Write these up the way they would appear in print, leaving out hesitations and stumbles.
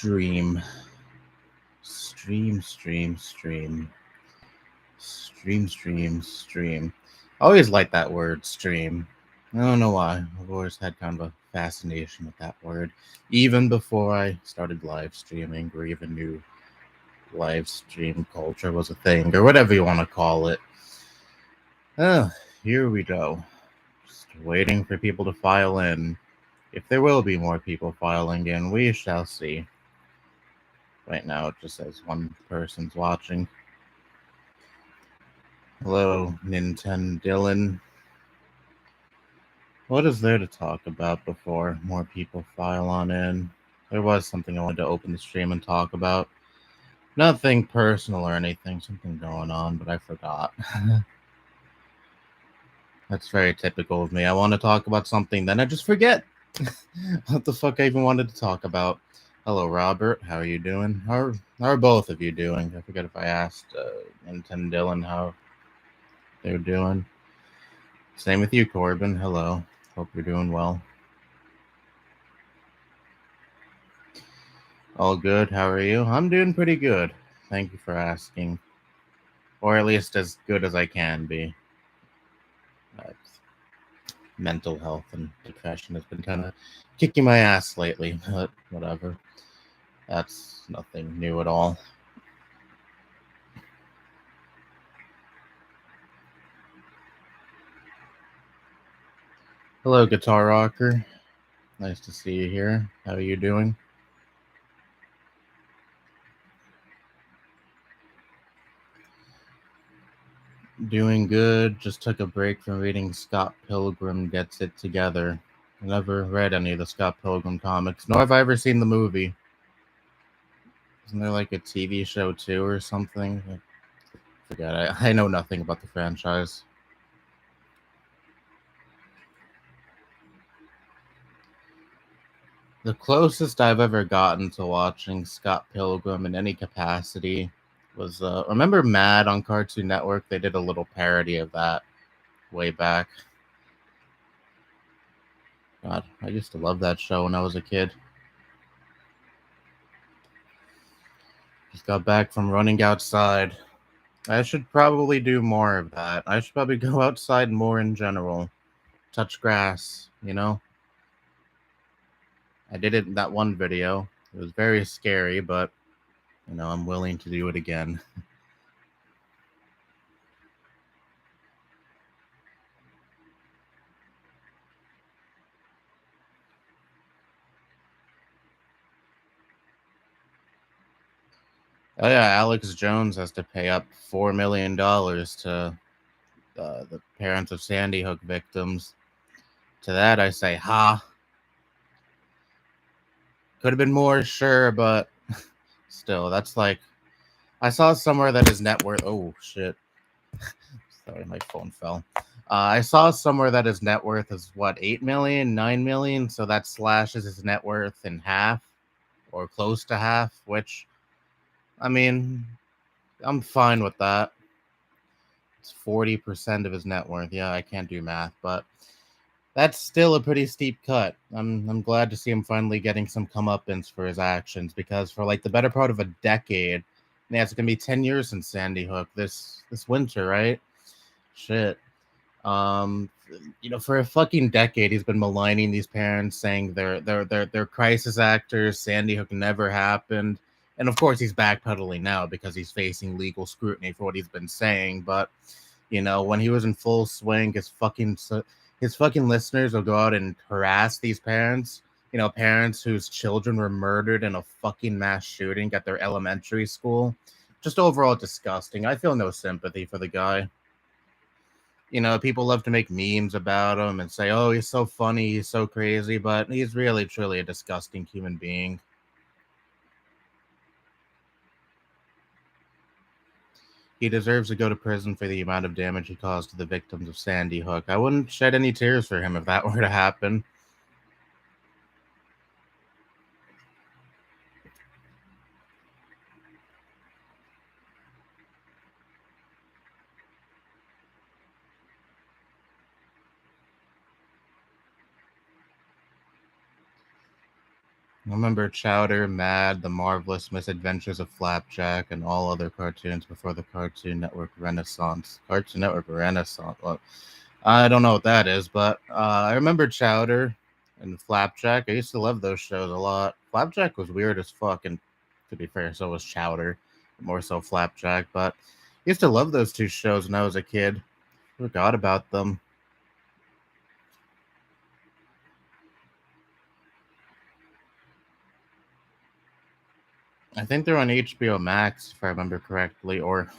stream. I always like that word, stream. I don't know why. I've always had kind of a fascination with that word. Even before I started live streaming or even knew live stream culture was a thing or whatever you want to call it. Oh, here we go. Just waiting for people to file in. If there will be more people filing in, we shall see. Right now it just says one person's watching. Hello, Nintendo Dylan. What is there to talk about before more people file on in? There was something I wanted to open the stream and talk about. Nothing personal or anything, something going on, but I forgot. That's very typical of me. I want to talk about something, then I just forget what the fuck I even wanted to talk about. Hello, Robert. How are you doing? How are both of you doing? I forget if I asked Nintendo Dylan how they're doing. Same with you, Corbin. Hello. Hope you're doing well. All good. How are you? I'm doing pretty good. Thank you for asking. Or at least as good as I can be. Mental health and depression has been kind of kicking my ass lately, but whatever. That's nothing new at all. Hello, Guitar Rocker. Nice to see you here. How are you doing? Doing good. Just took a break from reading Scott Pilgrim Gets It Together. I never read any of the Scott Pilgrim comics, nor have I ever seen the movie. Isn't there like a TV show too or something? I forget. I know nothing about the franchise. The closest I've ever gotten to watching Scott Pilgrim in any capacity was, remember Mad on Cartoon Network? They did a little parody of that way back. God, I used to love that show when I was a kid. Just got back from running outside. I should probably do more of that. I should probably go outside more in general. Touch grass, you know? I did it in that one video. It was very scary, but, you know, I'm willing to do it again. Oh yeah, Alex Jones has to pay up $4 million to the parents of Sandy Hook victims. To that I say, ha. Could have been more, sure, but still, that's like, I saw somewhere that his net worth, oh shit. Sorry, my phone fell. I saw somewhere that his net worth is what, 8 million, 9 million, so that slashes his net worth in half or close to half, which, I mean, I'm fine with that. It's 40% of his net worth. Yeah, I can't do math, but that's still a pretty steep cut. I'm glad to see him finally getting some comeuppance for his actions, because for like the better part of a decade, yeah, it's gonna be 10 years since Sandy Hook this winter, right? Shit. You know, for a fucking decade, he's been maligning these parents, saying they're crisis actors. Sandy Hook never happened, and of course, he's backpedaling now because he's facing legal scrutiny for what he's been saying. But you know, when he was in full swing, his fucking listeners will go out and harass these parents. You know, parents whose children were murdered in a fucking mass shooting at their elementary school. Just overall disgusting. I feel no sympathy for the guy. You know, people love to make memes about him and say, oh, he's so funny, he's so crazy, but he's really, truly a disgusting human being. He deserves to go to prison for the amount of damage he caused to the victims of Sandy Hook. I wouldn't shed any tears for him if that were to happen. I remember Chowder, Mad, The Marvelous Misadventures of Flapjack, and all other cartoons before the Cartoon Network Renaissance. Cartoon Network Renaissance. Well, I don't know what that is, but I remember Chowder and Flapjack. I used to love those shows a lot. Flapjack was weird as fuck, and to be fair, so was Chowder, more so Flapjack. But I used to love those two shows when I was a kid. Forgot about them. I think they're on HBO Max, if I remember correctly, or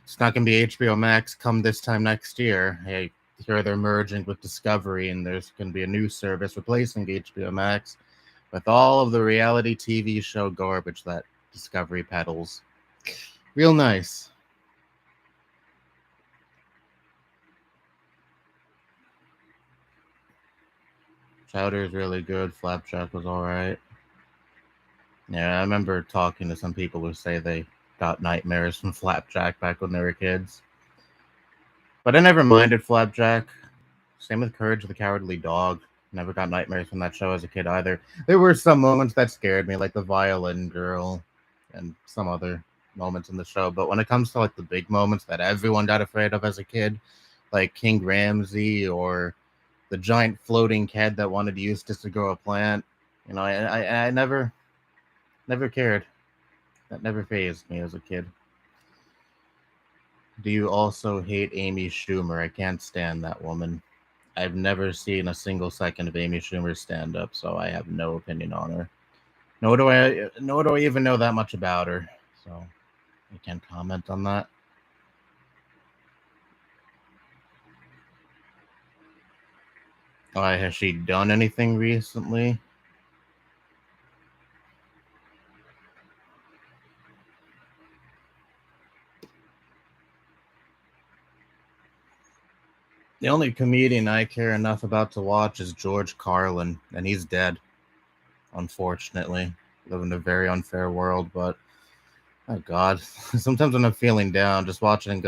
it's not going to be HBO Max come this time next year. I hear they're merging with Discovery, and there's going to be a new service replacing HBO Max with all of the reality TV show garbage that Discovery peddles. Real nice. Chowder is really good. Flapjack was all right. Yeah, I remember talking to some people who say they got nightmares from Flapjack back when they were kids. But I never minded Flapjack. Same with Courage the Cowardly Dog. Never got nightmares from that show as a kid either. There were some moments that scared me, like the violin girl and some other moments in the show. But when it comes to like the big moments that everyone got afraid of as a kid, like King Ramsey or the giant floating kid that wanted Eustis to grow a plant, I never cared. That never fazed me as a kid. Do you also hate Amy Schumer? I can't stand that woman. I've never seen a single second of Amy Schumer's stand up, so I have no opinion on her. Nor do I even know that much about her, so I can't comment on that. Has she done anything recently? The only comedian I care enough about to watch is George Carlin, and he's dead, unfortunately. Live in a very unfair world, but oh god, sometimes when I'm feeling down, just watching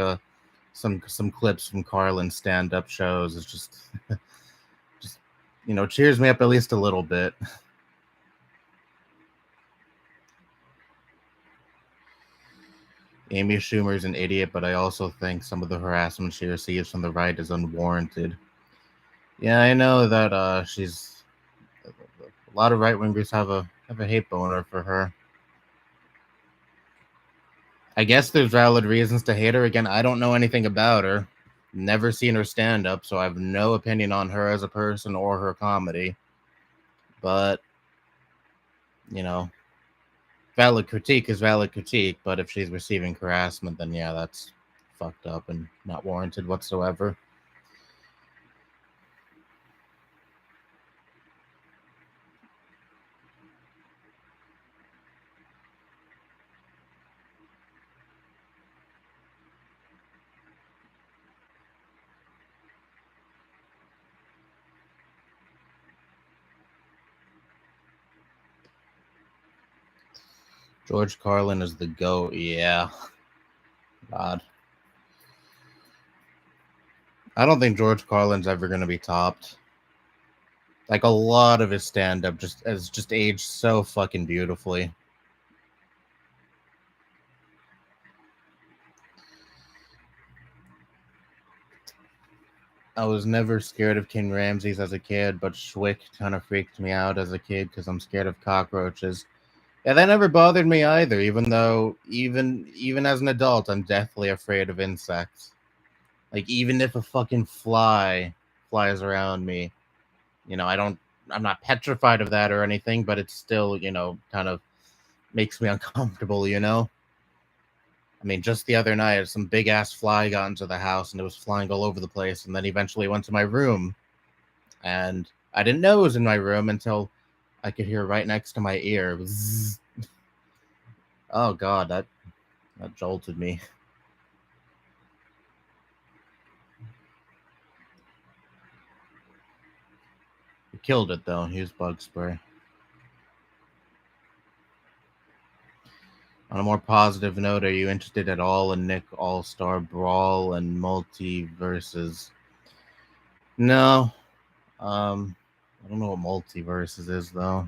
some clips from Carlin's stand-up shows is just cheers me up at least a little bit. Amy Schumer's an idiot, but I also think some of the harassment she receives from the right is unwarranted. Yeah, I know that she's a lot of right wingers have a hate boner for her. I guess there's valid reasons to hate her. Again, I don't know anything about her. Never seen her stand up, so I have no opinion on her as a person or her comedy. But, you know, valid critique is valid critique, but if she's receiving harassment, then yeah, that's fucked up and not warranted whatsoever. George Carlin is the GOAT, yeah. God. I don't think George Carlin's ever gonna be topped. Like a lot of his stand up just aged so fucking beautifully. I was never scared of King Ramses as a kid, but Schwick kind of freaked me out as a kid because I'm scared of cockroaches. Yeah, that never bothered me either, even though even as an adult, I'm deathly afraid of insects. Like even if a fucking fly flies around me, I'm not petrified of that or anything, but it's still, kind of makes me uncomfortable. I mean, just the other night, some big ass fly got into the house and it was flying all over the place, and then eventually went to my room, and I didn't know it was in my room until I could hear right next to my ear. Bzzz. Oh god, that jolted me. He killed it though. He used bug spray. On a more positive note, are you interested at all in Nick All Star Brawl and Multiverses? No. I don't know what Multiverses is though.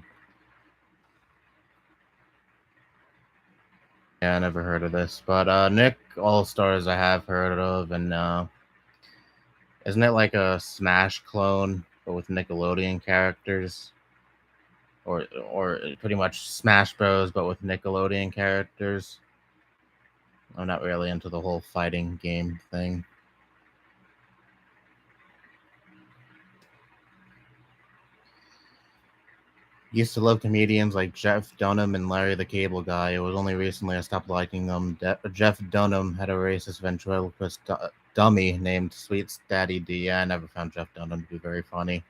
Yeah, I never heard of this, but Nick All Stars I have heard of, and isn't it like a Smash clone but with Nickelodeon characters, or pretty much Smash Bros but with Nickelodeon characters? I'm not really into the whole fighting game thing. Used to love comedians like Jeff Dunham and Larry the Cable Guy. It was only recently I stopped liking them. Jeff Dunham had a racist ventriloquist dummy named Sweet Daddy D. Yeah, I never found Jeff Dunham to be very funny.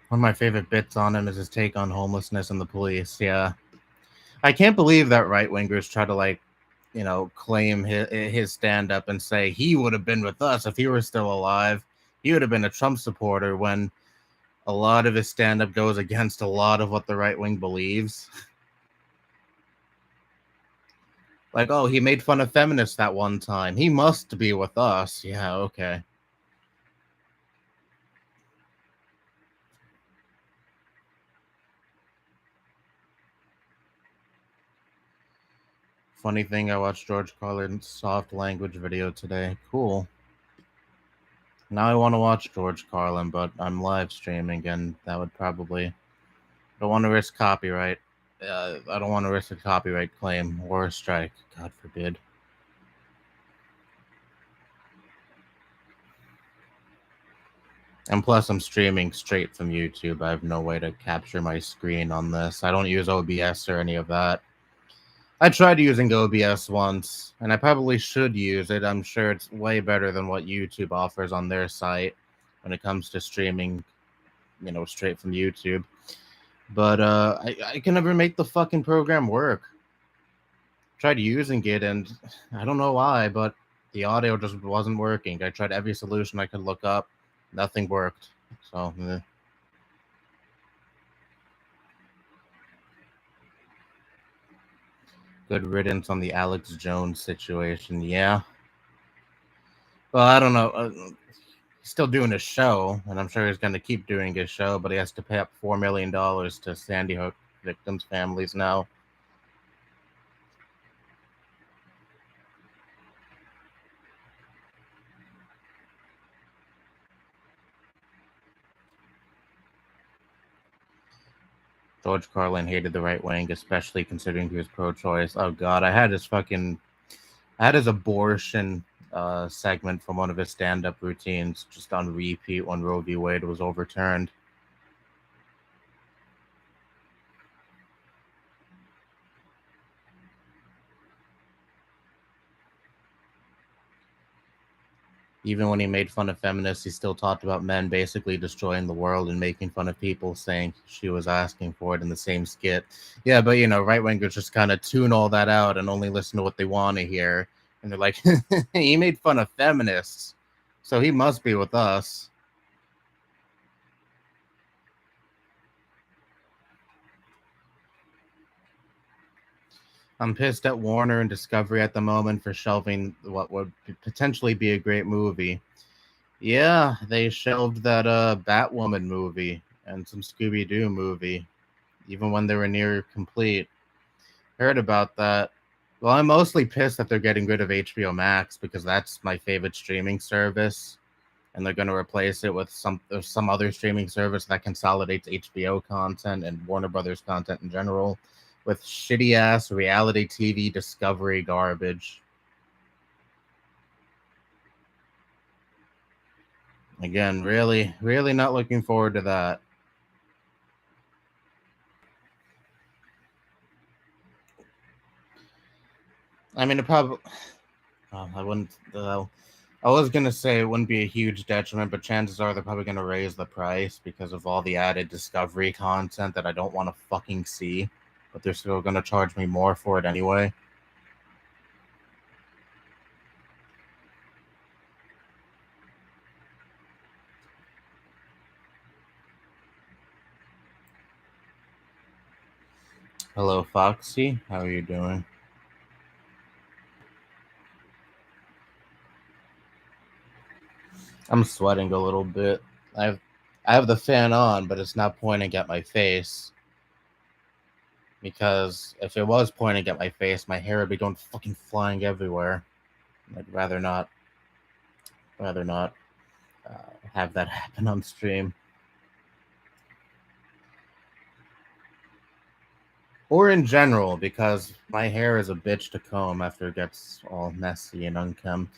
One of my favorite bits on him is his take on homelessness and the police. Yeah. I can't believe that right wingers try to, like, claim his stand up and say he would have been with us if he were still alive. He would have been a Trump supporter when a lot of his stand up goes against a lot of what the right wing believes. Like, oh, he made fun of feminists that one time. He must be with us. Yeah, okay. Funny thing, I watched George Carlin's soft language video today. Cool. Now I want to watch George Carlin, but I'm live streaming, and that would probably don't want to risk copyright. I don't want to risk a copyright claim or a strike. God forbid. And plus, I'm streaming straight from YouTube. I have no way to capture my screen on this. I don't use OBS or any of that. I tried using OBS once, and I probably should use it. I'm sure it's way better than what YouTube offers on their site when it comes to streaming, straight from YouTube. But I can never make the fucking program work. Tried using it, and I don't know why, but the audio just wasn't working. I tried every solution I could look up. Nothing worked. So, good riddance on the Alex Jones situation. Yeah. Well, I don't know. He's still doing his show, and I'm sure he's going to keep doing his show, but he has to pay up $4 million to Sandy Hook victims' families now. George Carlin hated the right wing, especially considering he was pro-choice. Oh God, I had his abortion segment from one of his stand-up routines just on repeat when Roe v. Wade was overturned. Even when he made fun of feminists, he still talked about men basically destroying the world and making fun of people, saying she was asking for it in the same skit. Yeah, but right wingers just kind of tune all that out and only listen to what they want to hear. And they're like, he made fun of feminists, so he must be with us. I'm pissed at Warner and Discovery at the moment for shelving what would potentially be a great movie. Yeah, they shelved that Batwoman movie and some Scooby Doo movie, even when they were near complete. Heard about that. Well, I'm mostly pissed that they're getting rid of HBO Max because that's my favorite streaming service, and they're going to replace it with some other streaming service that consolidates HBO content and Warner Brothers content in general with shitty ass reality TV Discovery garbage. Again, really, really not looking forward to that. I mean, it probably. I wouldn't. I was gonna say it wouldn't be a huge detriment, but chances are they're probably gonna raise the price because of all the added Discovery content that I don't want to fucking see. But they're still gonna charge me more for it anyway. Hello, Foxy. How are you doing? I'm sweating a little bit. I've I have the fan on, but it's not pointing at my face. Because if it was pointing at my face, my hair would be going fucking flying everywhere. I'd rather not have that happen on stream. Or in general, because my hair is a bitch to comb after it gets all messy and unkempt.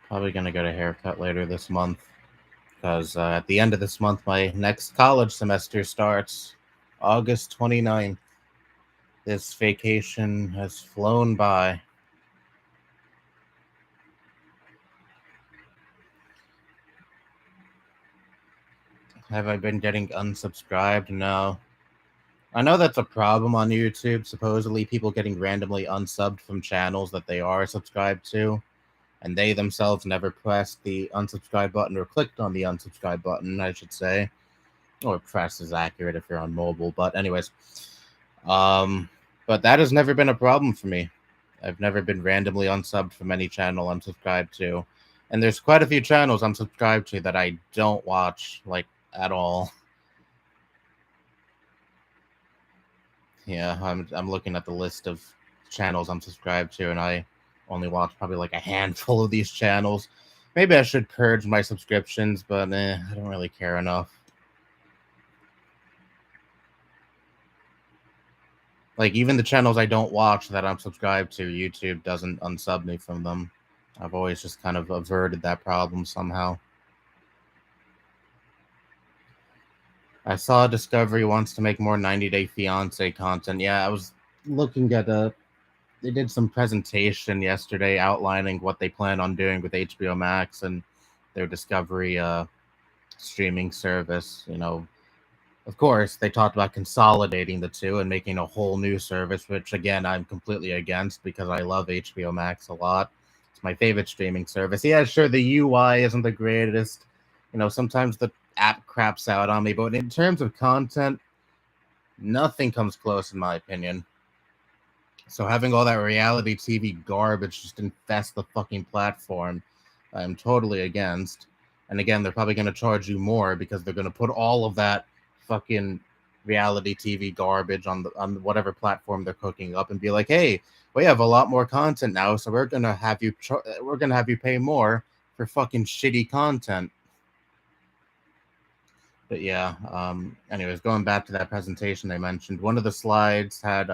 Probably gonna get a haircut later this month. Because at the end of this month, my next college semester starts August 29th. This vacation has flown by. Have I been getting unsubscribed? No. I know that's a problem on YouTube. Supposedly, people getting randomly unsubbed from channels that they are subscribed to, and they themselves never pressed the unsubscribe button or clicked on the unsubscribe button, I should say. Or press is accurate if you're on mobile. But, anyways, but that has never been a problem for me. I've never been randomly unsubbed from any channel I'm subscribed to. And there's quite a few channels I'm subscribed to that I don't watch, like, at all. Yeah, I'm looking at the list of channels I'm subscribed to, and I only watch probably like a handful of these channels. Maybe I should purge my subscriptions, but I don't really care enough. Like, even the channels I don't watch that I'm subscribed to, YouTube doesn't unsub me from them. I've always just kind of averted that problem somehow. I saw Discovery wants to make more 90 Day Fiance content. Yeah, I was looking at they did some presentation yesterday outlining what they plan on doing with HBO Max and their Discovery streaming service. You know, of course, they talked about consolidating the two and making a whole new service, which again I'm completely against because I love HBO Max a lot. It's my favorite streaming service. Yeah, sure, the UI isn't the greatest. You know, sometimes the app craps out on me, but in terms of content, nothing comes close in my opinion. So having all that reality TV garbage just infest the fucking platform, I'm totally against. And again, they're probably going to charge you more because they're going to put all of that fucking reality TV garbage on whatever platform they're cooking up and be like, "Hey, we have a lot more content now, so we're going to have you pay more for fucking shitty content." But yeah, anyways, going back to that presentation they mentioned, one of the slides had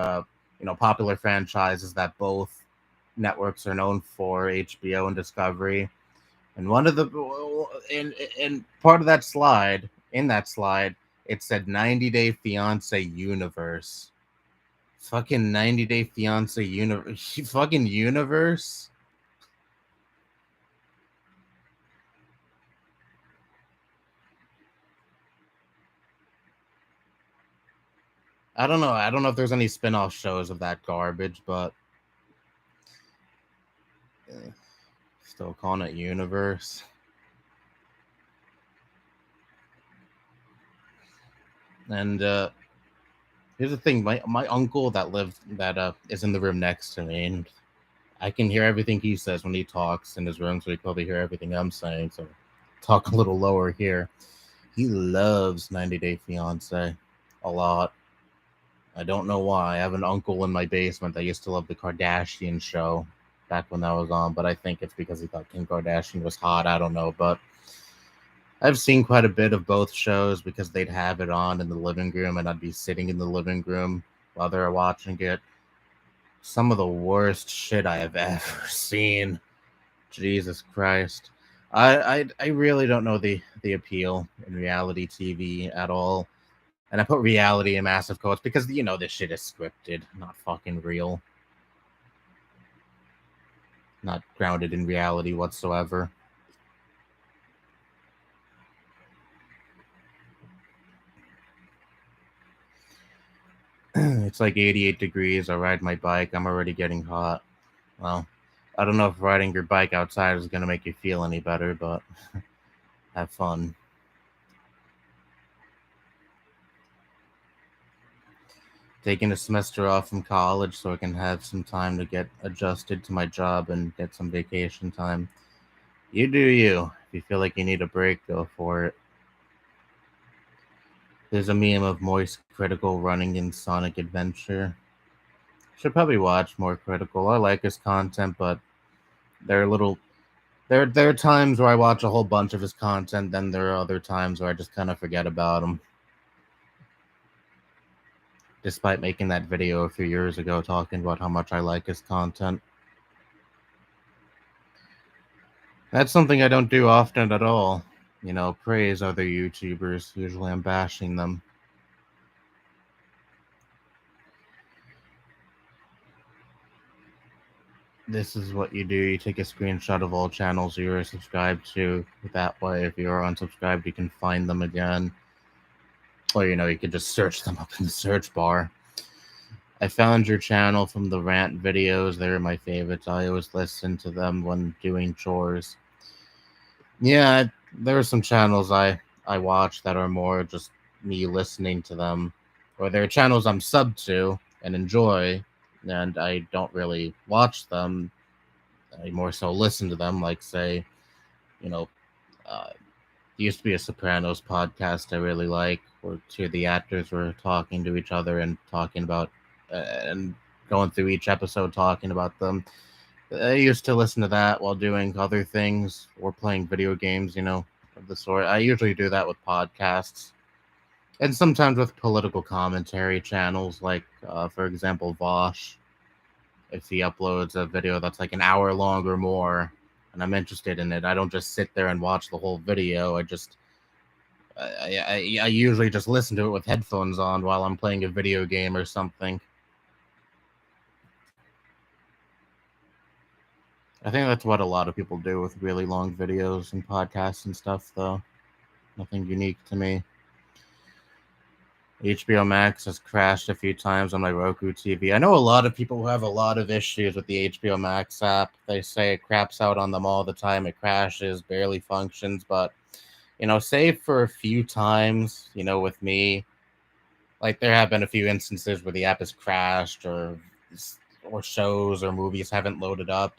popular franchises that both networks are known for, HBO and Discovery. And one of the in part of that slide, it said 90 Day Fiance Universe. Fucking 90 Day Fiance Universe. Fucking universe. I don't know. I don't know if there's any spin-off shows of that garbage, but still calling it universe. And here's the thing: my uncle that is in the room next to me, and I can hear everything he says when he talks in his room, so he probably hear everything I'm saying. So talk a little lower here. He loves 90 Day Fiance a lot. I don't know why. I have an uncle in my basement that used to love the Kardashian show back when that was on, but I think it's because he thought Kim Kardashian was hot. I don't know, but I've seen quite a bit of both shows because they'd have it on in the living room and I'd be sitting in the living room while they're watching it. Some of the worst shit I have ever seen. Jesus Christ. I really don't know the appeal in reality TV at all. And I put reality in massive quotes because this shit is scripted, not fucking real. Not grounded in reality whatsoever. It's like 88 degrees. I ride my bike. I'm already getting hot. Well, I don't know if riding your bike outside is going to make you feel any better, but have fun. Taking a semester off from college so I can have some time to get adjusted to my job and get some vacation time. You do you. If you feel like you need a break, go for it. There's a meme of Moist Critical running in Sonic Adventure. Should probably watch more Critical. I like his content, but there are little there are times where I watch a whole bunch of his content, then there are other times where I just kind of forget about him. Despite making that video a few years ago talking about how much I like his content. That's something I don't do often at all. Praise other YouTubers. Usually I'm bashing them. This is what you do. You take a screenshot of all channels you're subscribed to. That way, if you're unsubscribed, you can find them again. Or, you could just search them up in the search bar. I found your channel from the rant videos. They're my favorites. I always listen to them when doing chores. Yeah, there are some channels I watch that are more just me listening to them. Or there are channels I'm subbed to and enjoy, and I don't really watch them. I more so listen to them, like, say, you know, there used to be a Sopranos podcast I really like, where two of the actors were talking to each other and talking about, and going through each episode talking about them. I used to listen to that while doing other things or playing video games, of the sort. I usually do that with podcasts. And sometimes with political commentary channels, like, for example, Vosh. If he uploads a video that's like an hour long or more, and I'm interested in it, I don't just sit there and watch the whole video. I usually just listen to it with headphones on while I'm playing a video game or something. I think that's what a lot of people do with really long videos and podcasts and stuff, though. Nothing unique to me. HBO Max has crashed a few times on my Roku TV. I know a lot of people who have a lot of issues with the HBO Max app. They say it craps out on them all the time. It crashes, barely functions. But, save for a few times, with me, like there have been a few instances where the app has crashed or shows or movies haven't loaded up.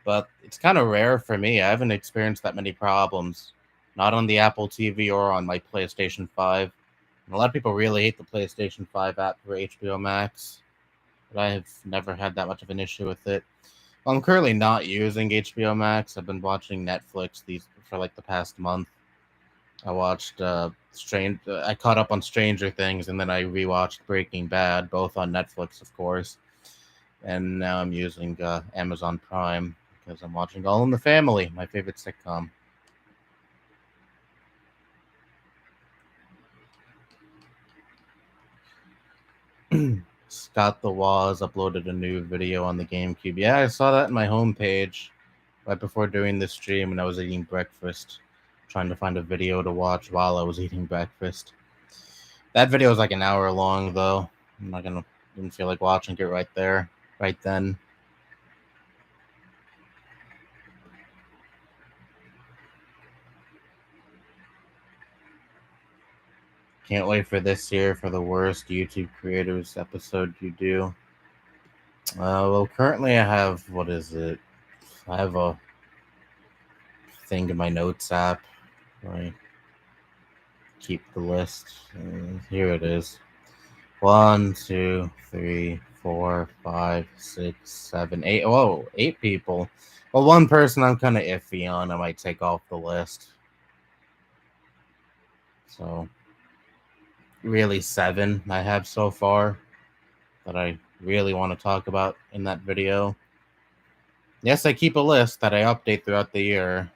But it's kind of rare for me. I haven't experienced that many problems. Not on the Apple TV or on my PlayStation 5. A lot of people really hate the PlayStation 5 app for HBO Max, but I have never had that much of an issue with it. Well, I'm currently not using HBO Max. I've been watching Netflix these for like the past month. I watched I caught up on Stranger Things, and then I rewatched Breaking Bad, both on Netflix, of course. And now I'm using Amazon Prime because I'm watching All in the Family, my favorite sitcom. Scott the Waz uploaded a new video on the GameCube. Yeah, I saw that in my homepage right before doing this stream, and I was eating breakfast, trying to find a video to watch while I was eating breakfast. That video was like an hour long, though. Didn't feel like watching it right there, right then. Can't wait for this year for the worst YouTube creators episode you do. Well, currently I have, what is it? I have a thing in my notes app where I keep the list. Here it is. 1, 2, 3, 4, 5, 6, 7, 8. Whoa, 8 people. Well, one person I'm kind of iffy on. I might take off the list. So, really 7 I have so far that I really want to talk about in that video. Yes, I keep a list that I update throughout the year.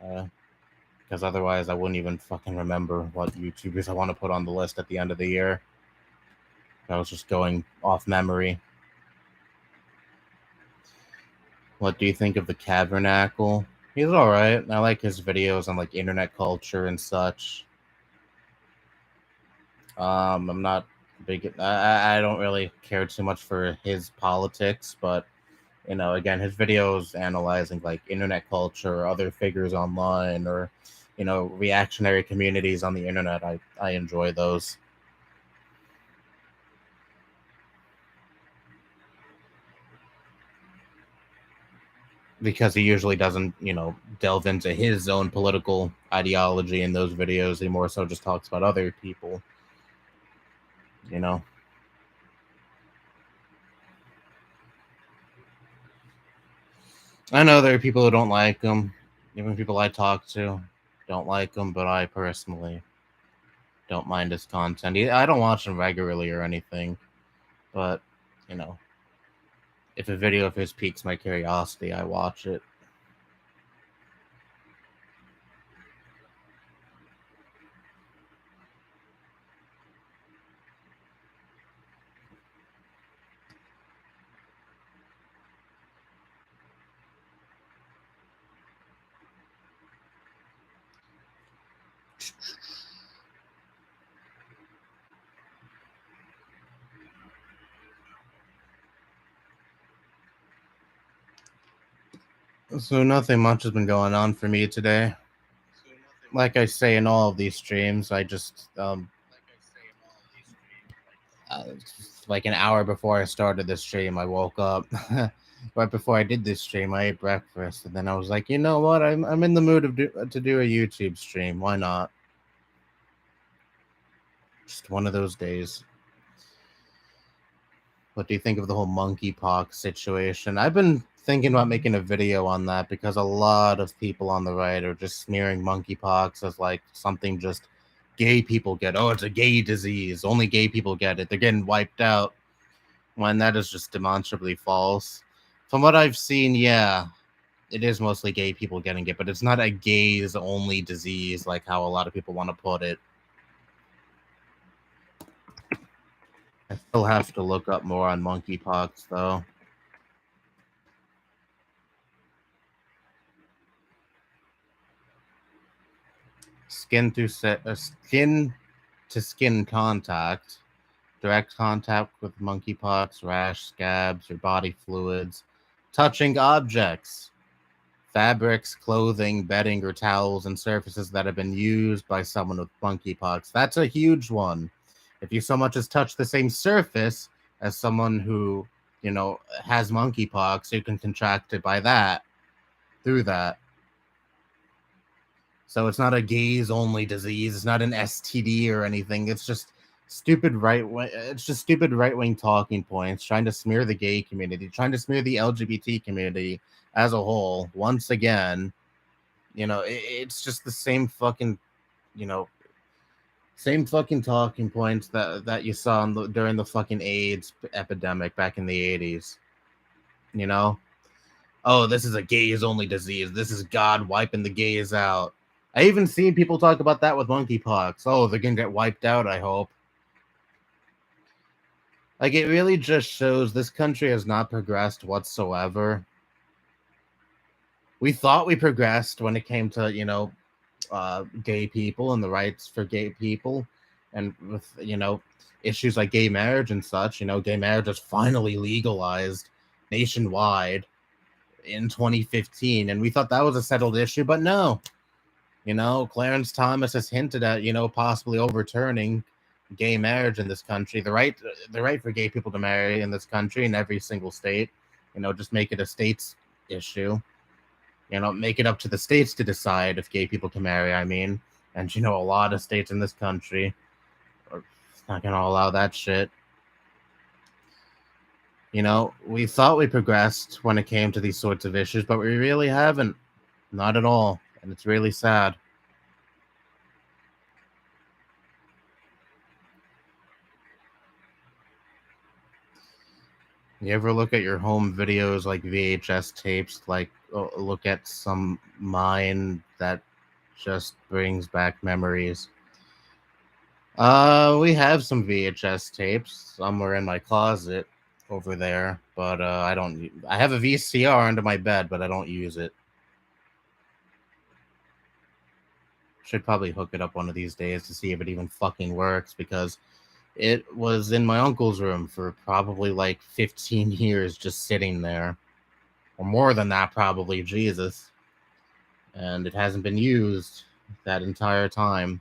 Because otherwise I wouldn't even fucking remember what YouTubers I want to put on the list at the end of the year. I was just going off memory. What do you think of the Cavernacle? He's alright. I like his videos on like internet culture and such. I'm not big. I don't really care too much for his politics, but again, his videos analyzing like internet culture, or other figures online, or reactionary communities on the internet. I enjoy those. because he usually doesn't, delve into his own political ideology in those videos. He more so just talks about other people, you know. I know there are people who don't like him. Even people I talk to don't like him, but I personally don't mind his content. I don't watch him regularly or anything, but, you know, if a video of his piques my curiosity, I watch it. So nothing much has been going on for me today. Like I say in all of these streams, I just like an hour before I started this stream, I woke up. Right before I did this stream, I ate breakfast, and then I was like, you know what? I'm in the mood to do a YouTube stream. Why not? Just one of those days. What do you think of the whole monkeypox situation? I've been thinking about making a video on that because a lot of people on the right are just smearing monkeypox as like something just gay people get. Oh, it's a gay disease. Only gay people get it. They're getting wiped out. When that is just demonstrably false. From what I've seen, yeah, it is mostly gay people getting it, but it's not a gays only disease like how a lot of people want to put it. I still have to look up more on monkeypox though. Skin to skin contact, direct contact with monkeypox, rash, scabs, or body fluids, touching objects, fabrics, clothing, bedding, or towels, and surfaces that have been used by someone with monkeypox. That's a huge one. If you so much as touch the same surface as someone who, has monkeypox, you can contract it by that, through that. So it's not a gays only disease. It's not an STD or anything. It's just stupid right wing. It's just stupid right wing talking points, trying to smear the gay community, trying to smear the LGBT community as a whole. Once again, it's just the same fucking, same fucking talking points that you saw during the fucking AIDS epidemic back in the 80s. Oh, this is a gays only disease. This is God wiping the gays out. I even seen people talk about that with monkeypox. Oh, they're gonna get wiped out, I hope. Like, it really just shows this country has not progressed whatsoever. We thought we progressed when it came to, gay people and the rights for gay people. And with, issues like gay marriage and such, gay marriage is finally legalized nationwide in 2015. And we thought that was a settled issue, but no. Clarence Thomas has hinted at, possibly overturning gay marriage in this country, the right for gay people to marry in this country in every single state. Just make it a state's issue. Make it up to the states to decide if gay people can marry. I mean, and a lot of states in this country are not gonna allow that shit. We thought we progressed when it came to these sorts of issues, but we really haven't. Not at all, and it's really sad. You ever look at your home videos like VHS tapes, like look at some mine that just brings back memories? We have some VHS tapes somewhere in my closet over there, but I have a VCR under my bed, but I don't use it. Should probably hook it up one of these days to see if it even fucking works, because it was in my uncle's room for probably like 15 years, just sitting there. Or more than that, probably. Jesus. And it hasn't been used that entire time.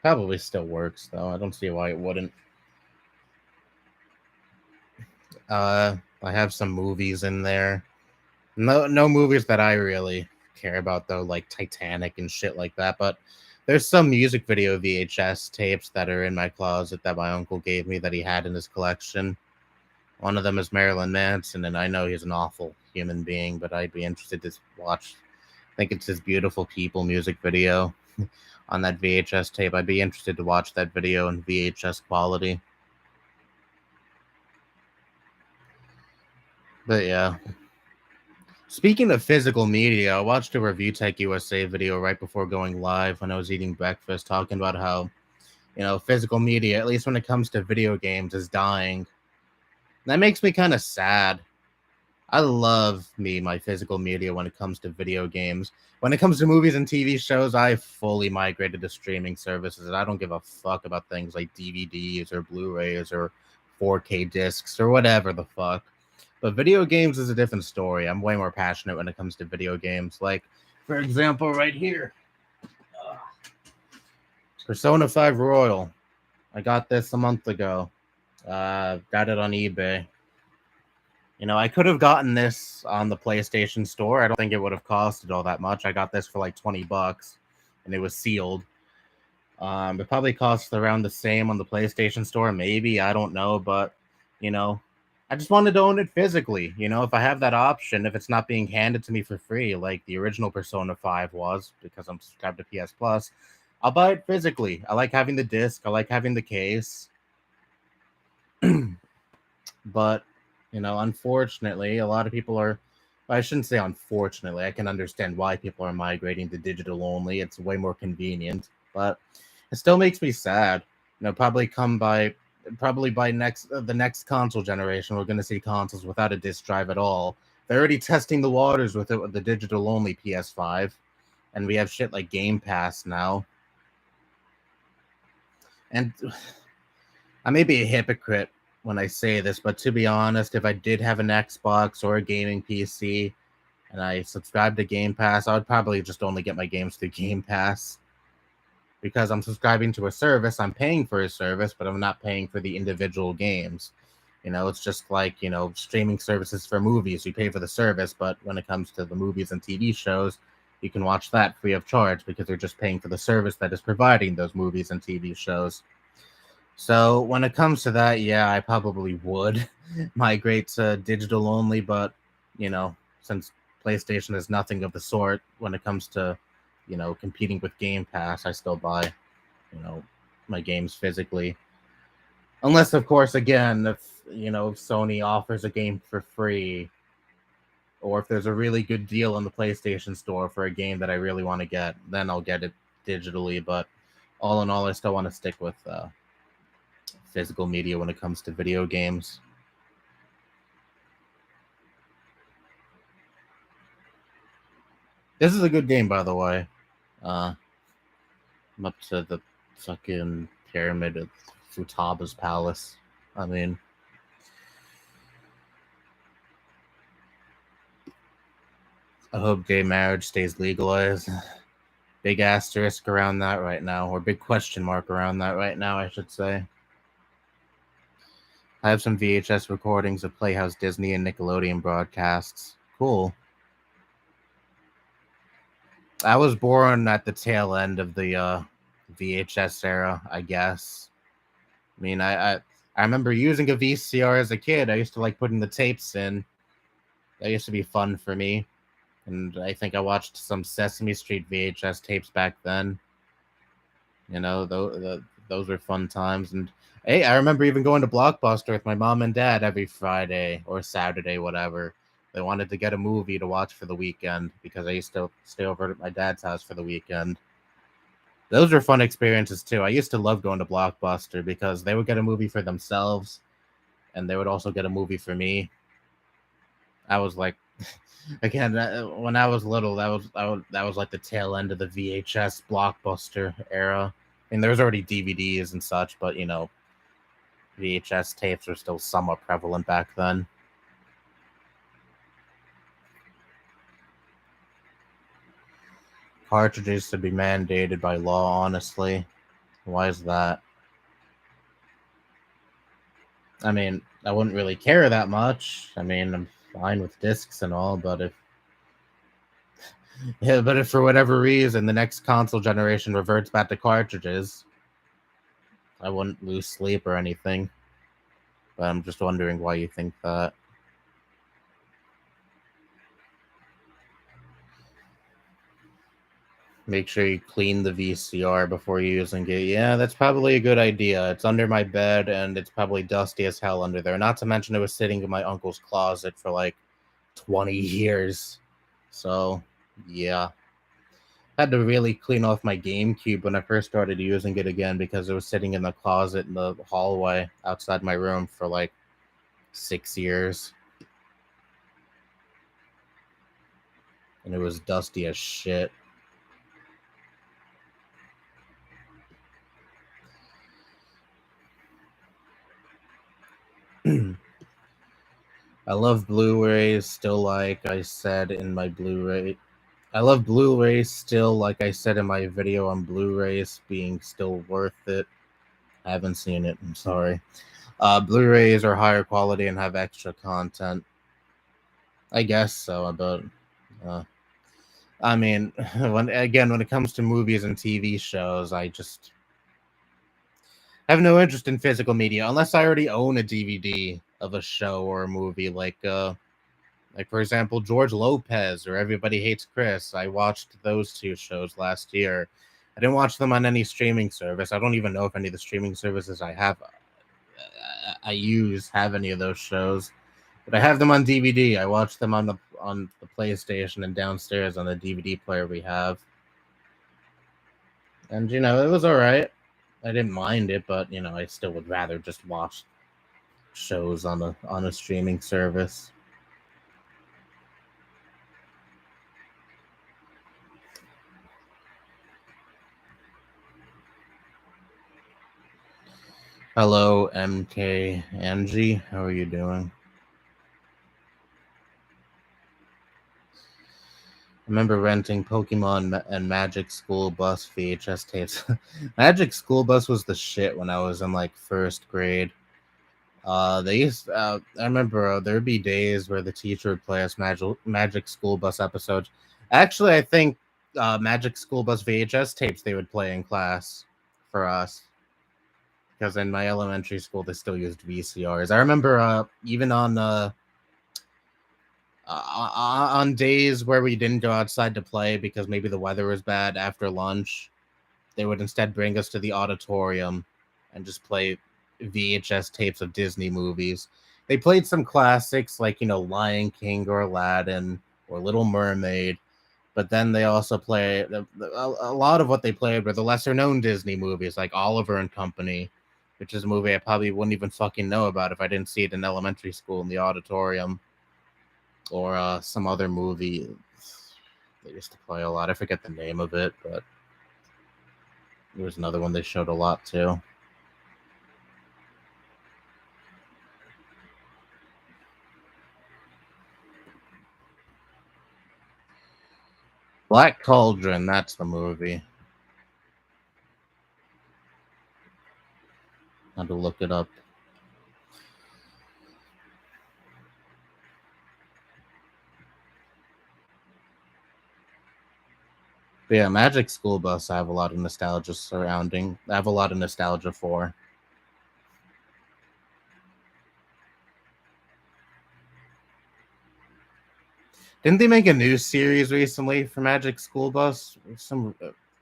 Probably still works, though. I don't see why it wouldn't. I have some movies in there. No movies that I really care about though, like Titanic and shit like that. But there's some music video VHS tapes that are in my closet that my uncle gave me that he had in his collection. One of them is Marilyn Manson, and I know he's an awful human being, but I'd be interested to watch. I think it's his Beautiful People music video on that VHS tape. I'd be interested to watch that video in VHS quality. But yeah. Speaking of physical media, I watched a Review Tech USA video right before going live when I was eating breakfast, talking about how, physical media, at least when it comes to video games, is dying. That makes me kind of sad. I love my physical media when it comes to video games. When it comes to movies and TV shows, I fully migrated to streaming services, and I don't give a fuck about things like DVDs or Blu-rays or 4K discs or whatever the fuck. But video games is a different story. I'm way more passionate when it comes to video games. Like, for example, right here, Persona 5 Royal. I got this a month ago. Got it on eBay. I could have gotten this on the PlayStation Store. I don't think it would have costed all that much. I got this for like $20, and it was sealed. It probably cost around the same on the PlayStation Store, maybe. I don't know, but I just wanted to own it physically. If I have that option, if it's not being handed to me for free, like the original Persona 5 was, because I'm subscribed to PS Plus, I'll buy it physically. I like having the disc. I like having the case. But, unfortunately, a lot of people are, I shouldn't say unfortunately, I can understand why people are migrating to digital only. It's way more convenient, but it still makes me sad. Probably by the next console generation, we're going to see consoles without a disc drive at all. They're already testing the waters with it with the digital only PS5, and we have shit like Game Pass now. And I may be a hypocrite when I say this, but to be honest, if I did have an Xbox or a gaming PC and I subscribed to Game Pass, I would probably just only get my games through Game Pass. Because I'm subscribing to a service, I'm paying for a service, but I'm not paying for the individual games. It's just like, streaming services for movies. You pay for the service, but when it comes to the movies and TV shows, you can watch that free of charge because you're just paying for the service that is providing those movies and TV shows. So when it comes to that, yeah, I probably would migrate to digital only, but, since PlayStation is nothing of the sort when it comes to competing with Game Pass, I still buy, my games physically. Unless, of course, again, if Sony offers a game for free, or if there's a really good deal on the PlayStation Store for a game that I really want to get, then I'll get it digitally. But all in all, I still want to stick with physical media when it comes to video games. This is a good game, by the way. I'm up to the fucking pyramid of Futaba's palace. I mean, I hope gay marriage stays legalized. Big asterisk around that right now, or big question mark around that right now, I should say. I have some VHS recordings of Playhouse Disney and Nickelodeon broadcasts. Cool. I was born at the tail end of the VHS era, I guess. I mean, I remember using a VCR as a kid. I used to like putting the tapes in. That used to be fun for me. And I think I watched some Sesame Street VHS tapes back then. Those were fun times. And hey, I remember even going to Blockbuster with my mom and dad every Friday or Saturday, whatever. They wanted to get a movie to watch for the weekend because I used to stay over at my dad's house for the weekend. Those were fun experiences too. I used to love going to Blockbuster because they would get a movie for themselves and they would also get a movie for me. I was like, again, when I was little, that was like the tail end of the VHS Blockbuster era. I mean, there was already DVDs and such, but VHS tapes were still somewhat prevalent back then. Cartridges should be mandated by law, honestly. Why is that? I mean, I wouldn't really care that much. I mean, I'm fine with discs and all, but if Yeah, but if for whatever reason the next console generation reverts back to cartridges, I wouldn't lose sleep or anything. But I'm just wondering why you think that. Make sure you clean the VCR before using it. Yeah, that's probably a good idea. It's under my bed and it's probably dusty as hell under there. Not to mention it was sitting in my uncle's closet for like 20 years. So, yeah. I had to really clean off my GameCube when I first started using it again because it was sitting in the closet in the hallway outside my room for like 6 years. And it was dusty as shit. I love Blu-rays still, like I said in my Blu-ray. I love Blu-rays still, like I said in my video on Blu-rays being still worth it. I haven't seen it. I'm sorry. Blu-rays are higher quality and have extra content. I guess so, but I mean, when it comes to movies and TV shows, I just have no interest in physical media unless I already own a DVD of a show or a movie, like for example, George Lopez or Everybody Hates Chris. I watched those two shows last year. I didn't watch them on any streaming service. I don't even know if any of the streaming services I use have any of those shows, but I have them on DVD. I watched them on the PlayStation and downstairs on the DVD player we have. And it was all right. I didn't mind it, but I still would rather just watch shows on a streaming service. Hello, MK Angie. How are you doing? I remember renting Pokemon and Magic School Bus VHS tapes. Magic School Bus was the shit when I was in like first grade. I remember there'd be days where the teacher would play us Magic School Bus episodes. Actually, I think Magic School Bus VHS tapes they would play in class for us. Because in my elementary school, they still used VCRs. I remember even on days where we didn't go outside to play because maybe the weather was bad after lunch, they would instead bring us to the auditorium and just play VHS tapes of Disney movies. They played some classics like, Lion King or Aladdin or Little Mermaid, but then they also play a lot of what they played were the lesser known Disney movies like Oliver and Company, which is a movie I probably wouldn't even fucking know about if I didn't see it in elementary school in the auditorium. Or some other movie they used to play a lot. I forget the name of it, but there was another one they showed a lot too. Black Cauldron, that's the movie. I had to look it up. But yeah, Magic School Bus I have a lot of nostalgia surrounding. I have a lot of nostalgia for. Didn't they make a new series recently for Magic School Bus? Some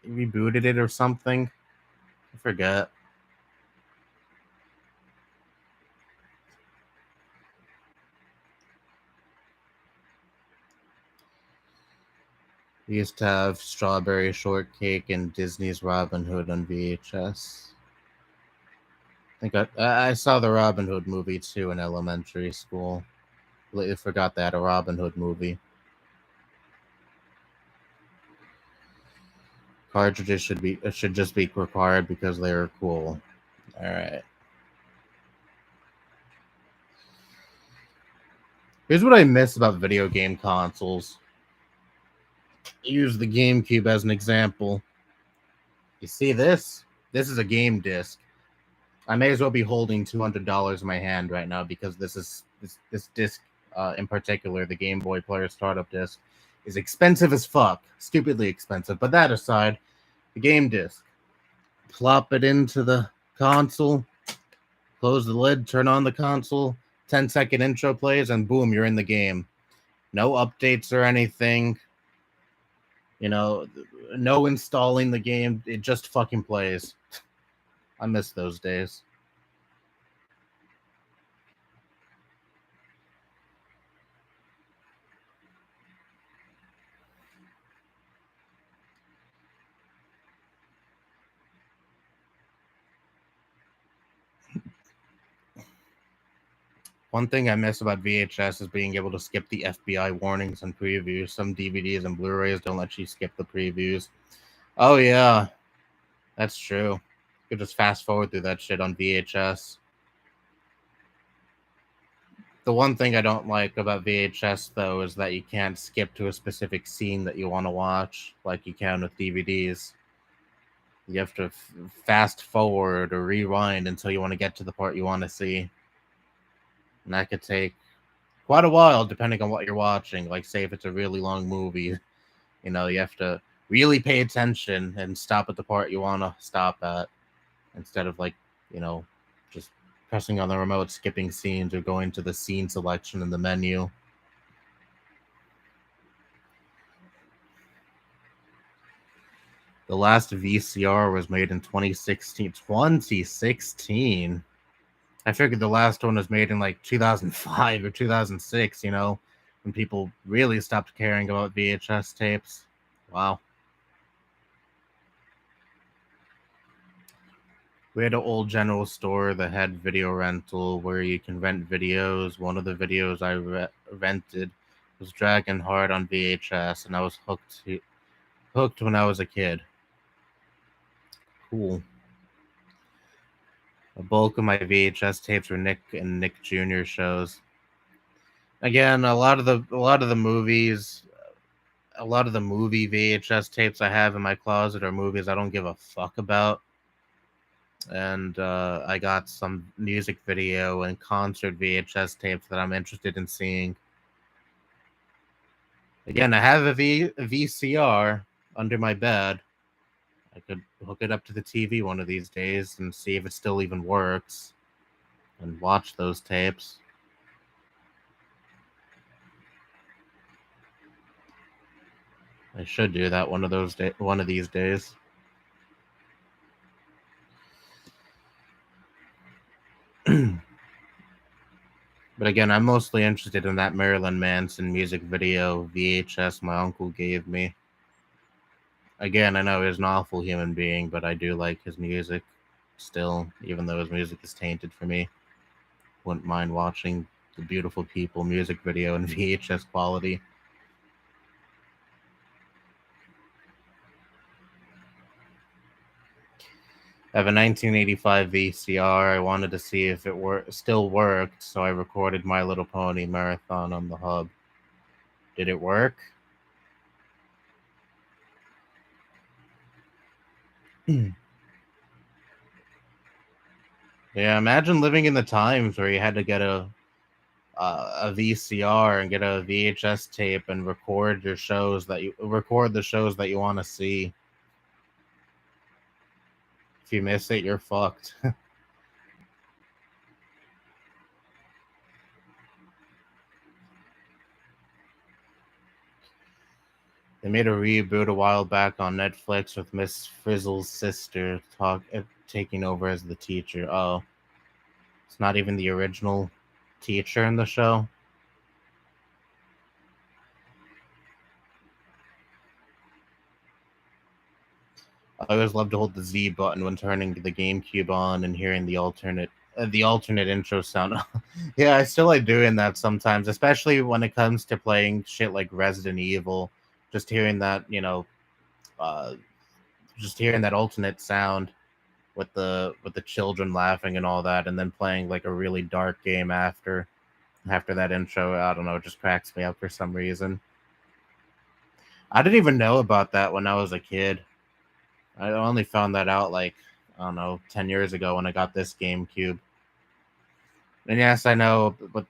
rebooted it or something? I forget. We used to have Strawberry Shortcake and Disney's Robin Hood on VHS. I think I saw the Robin Hood movie too in elementary school. I forgot they had a Robin Hood movie. Cartridges should just be required because they are cool. All right. Here's what I miss about video game consoles. Use the GameCube as an example. You see this? This is a game disc. I may as well be holding $200 in my hand right now because this disc, in particular, the Game Boy Player Startup disc, is expensive as fuck. Stupidly expensive. But that aside, the game disc. Plop it into the console, close the lid, turn on the console, 10-second intro plays, and boom, you're in the game. No updates or anything. You know, no installing the game. It just fucking plays. I miss those days. One thing I miss about VHS is being able to skip the FBI warnings and previews. Some DVDs and Blu-rays don't let you skip the previews. Oh, yeah. That's true. You could just fast forward through that shit on VHS. The one thing I don't like about VHS, though, is that you can't skip to a specific scene that you want to watch like you can with DVDs. You have to fast forward or rewind until you want to get to the part you want to see. And that could take quite a while, depending on what you're watching. Like, say, if it's a really long movie, you know, you have to really pay attention and stop at the part you want to stop at instead of, like, you know, just pressing on the remote, skipping scenes, or going to the scene selection in the menu. The last VCR was made in 2016. 2016? I figured the last one was made in like 2005 or 2006, you know, when people really stopped caring about VHS tapes. Wow. We had an old general store that had video rental where you can rent videos. One of the videos I rented was Dragon Heart on VHS, and I was hooked when I was a kid. Cool. The bulk of my VHS tapes were Nick and Nick Jr. shows. Again, a lot of the movies, a lot of the movie VHS tapes I have in my closet are movies I don't give a fuck about. And I got some music video and concert VHS tapes that I'm interested in seeing. Again, I have a VCR under my bed. I could hook it up to the TV one of these days and see if it still even works and watch those tapes. I should do that one of these days. But again, I'm mostly interested in that Marilyn Manson music video VHS my uncle gave me. Again, I know he's an awful human being, but I do like his music still, even though his music is tainted for me. Wouldn't mind watching the Beautiful People music video in VHS quality. I have a 1985 VCR. I wanted to see if it still worked, so I recorded My Little Pony Marathon on the hub. Did it work? Yeah, imagine living in the times where you had to get a VCR and get a VHS tape and record the shows that you want to see. If you miss it, you're fucked. They made a reboot a while back on Netflix with Miss Frizzle's sister taking over as the teacher. Oh, it's not even the original teacher in the show. I always love to hold the Z button when turning the GameCube on and hearing the alternate intro sound. Yeah, I still like doing that sometimes, especially when it comes to playing shit like Resident Evil. Just hearing that, just hearing that alternate sound with the children laughing and all that, and then playing like a really dark game after that intro. I don't know, it just cracks me up for some reason. I didn't even know about that when I was a kid. I only found that out like, I don't know, 10 years ago when I got this GameCube. And yes, I know, but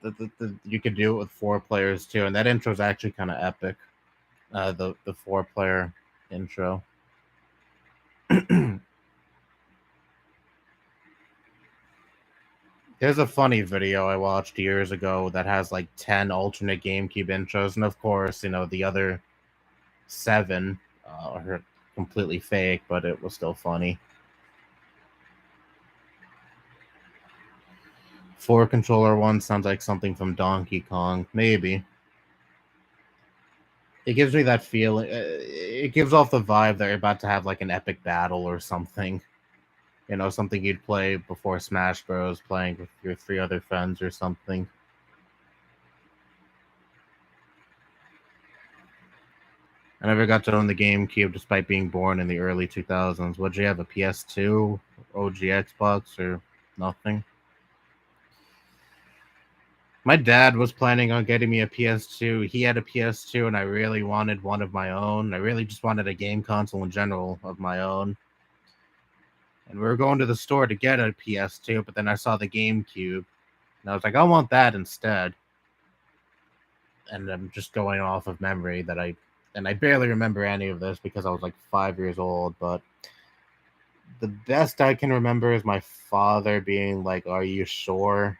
you could do it with 4 players too, and that intro is actually kind of epic. The 4-player intro. There's a funny video I watched years ago that has like 10 alternate GameCube intros, and of course, the other 7 are completely fake, but it was still funny. 4-controller one sounds like something from Donkey Kong, maybe. It gives me that feeling. It gives off the vibe that you're about to have like an epic battle or something. Something you'd play before Smash Bros. Playing with your 3 other friends or something. I never got to own the GameCube despite being born in the early 2000s. Would you have, a PS2, OG Xbox, or nothing? My dad was planning on getting me a PS2. He had a PS2, and I really wanted one of my own. I really just wanted a game console in general of my own. And we were going to the store to get a PS2, but then I saw the GameCube, and I was like, I want that instead. And I'm just going off of memory and I barely remember any of this because I was like 5 years old, but the best I can remember is my father being like, "Are you sure?"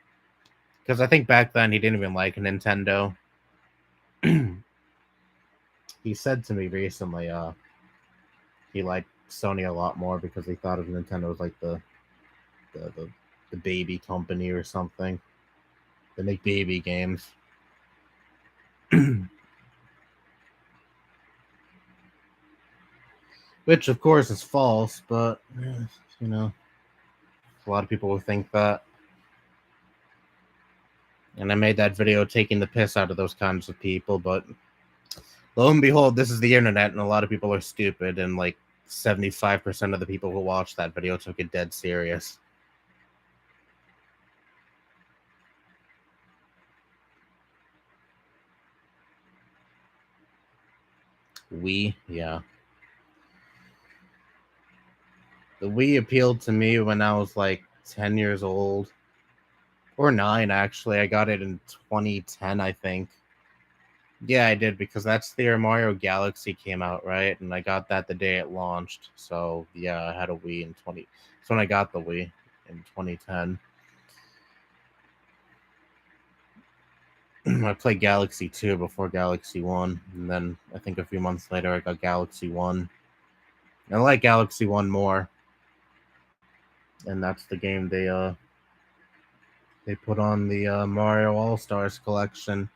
Because I think back then he didn't even like Nintendo. He said to me recently, he liked Sony a lot more because he thought of Nintendo as like the, the baby company or something. They make baby games. Which, of course, is false, but, a lot of people will think that. And I made that video taking the piss out of those kinds of people, but lo and behold, this is the internet, and a lot of people are stupid, and like 75% of the people who watched that video took it dead serious. Yeah. The Wii appealed to me when I was like 10 years old. Or 9, actually. I got it in 2010, I think. Yeah, I did, because that's the year Mario Galaxy came out, right? And I got that the day it launched. So, yeah, I had a Wii in 20... That's when I got the Wii, in 2010. I played Galaxy 2 before Galaxy 1. And then, I think a few months later, I got Galaxy 1. I like Galaxy 1 more. And that's the game they put on the Mario All-Stars collection.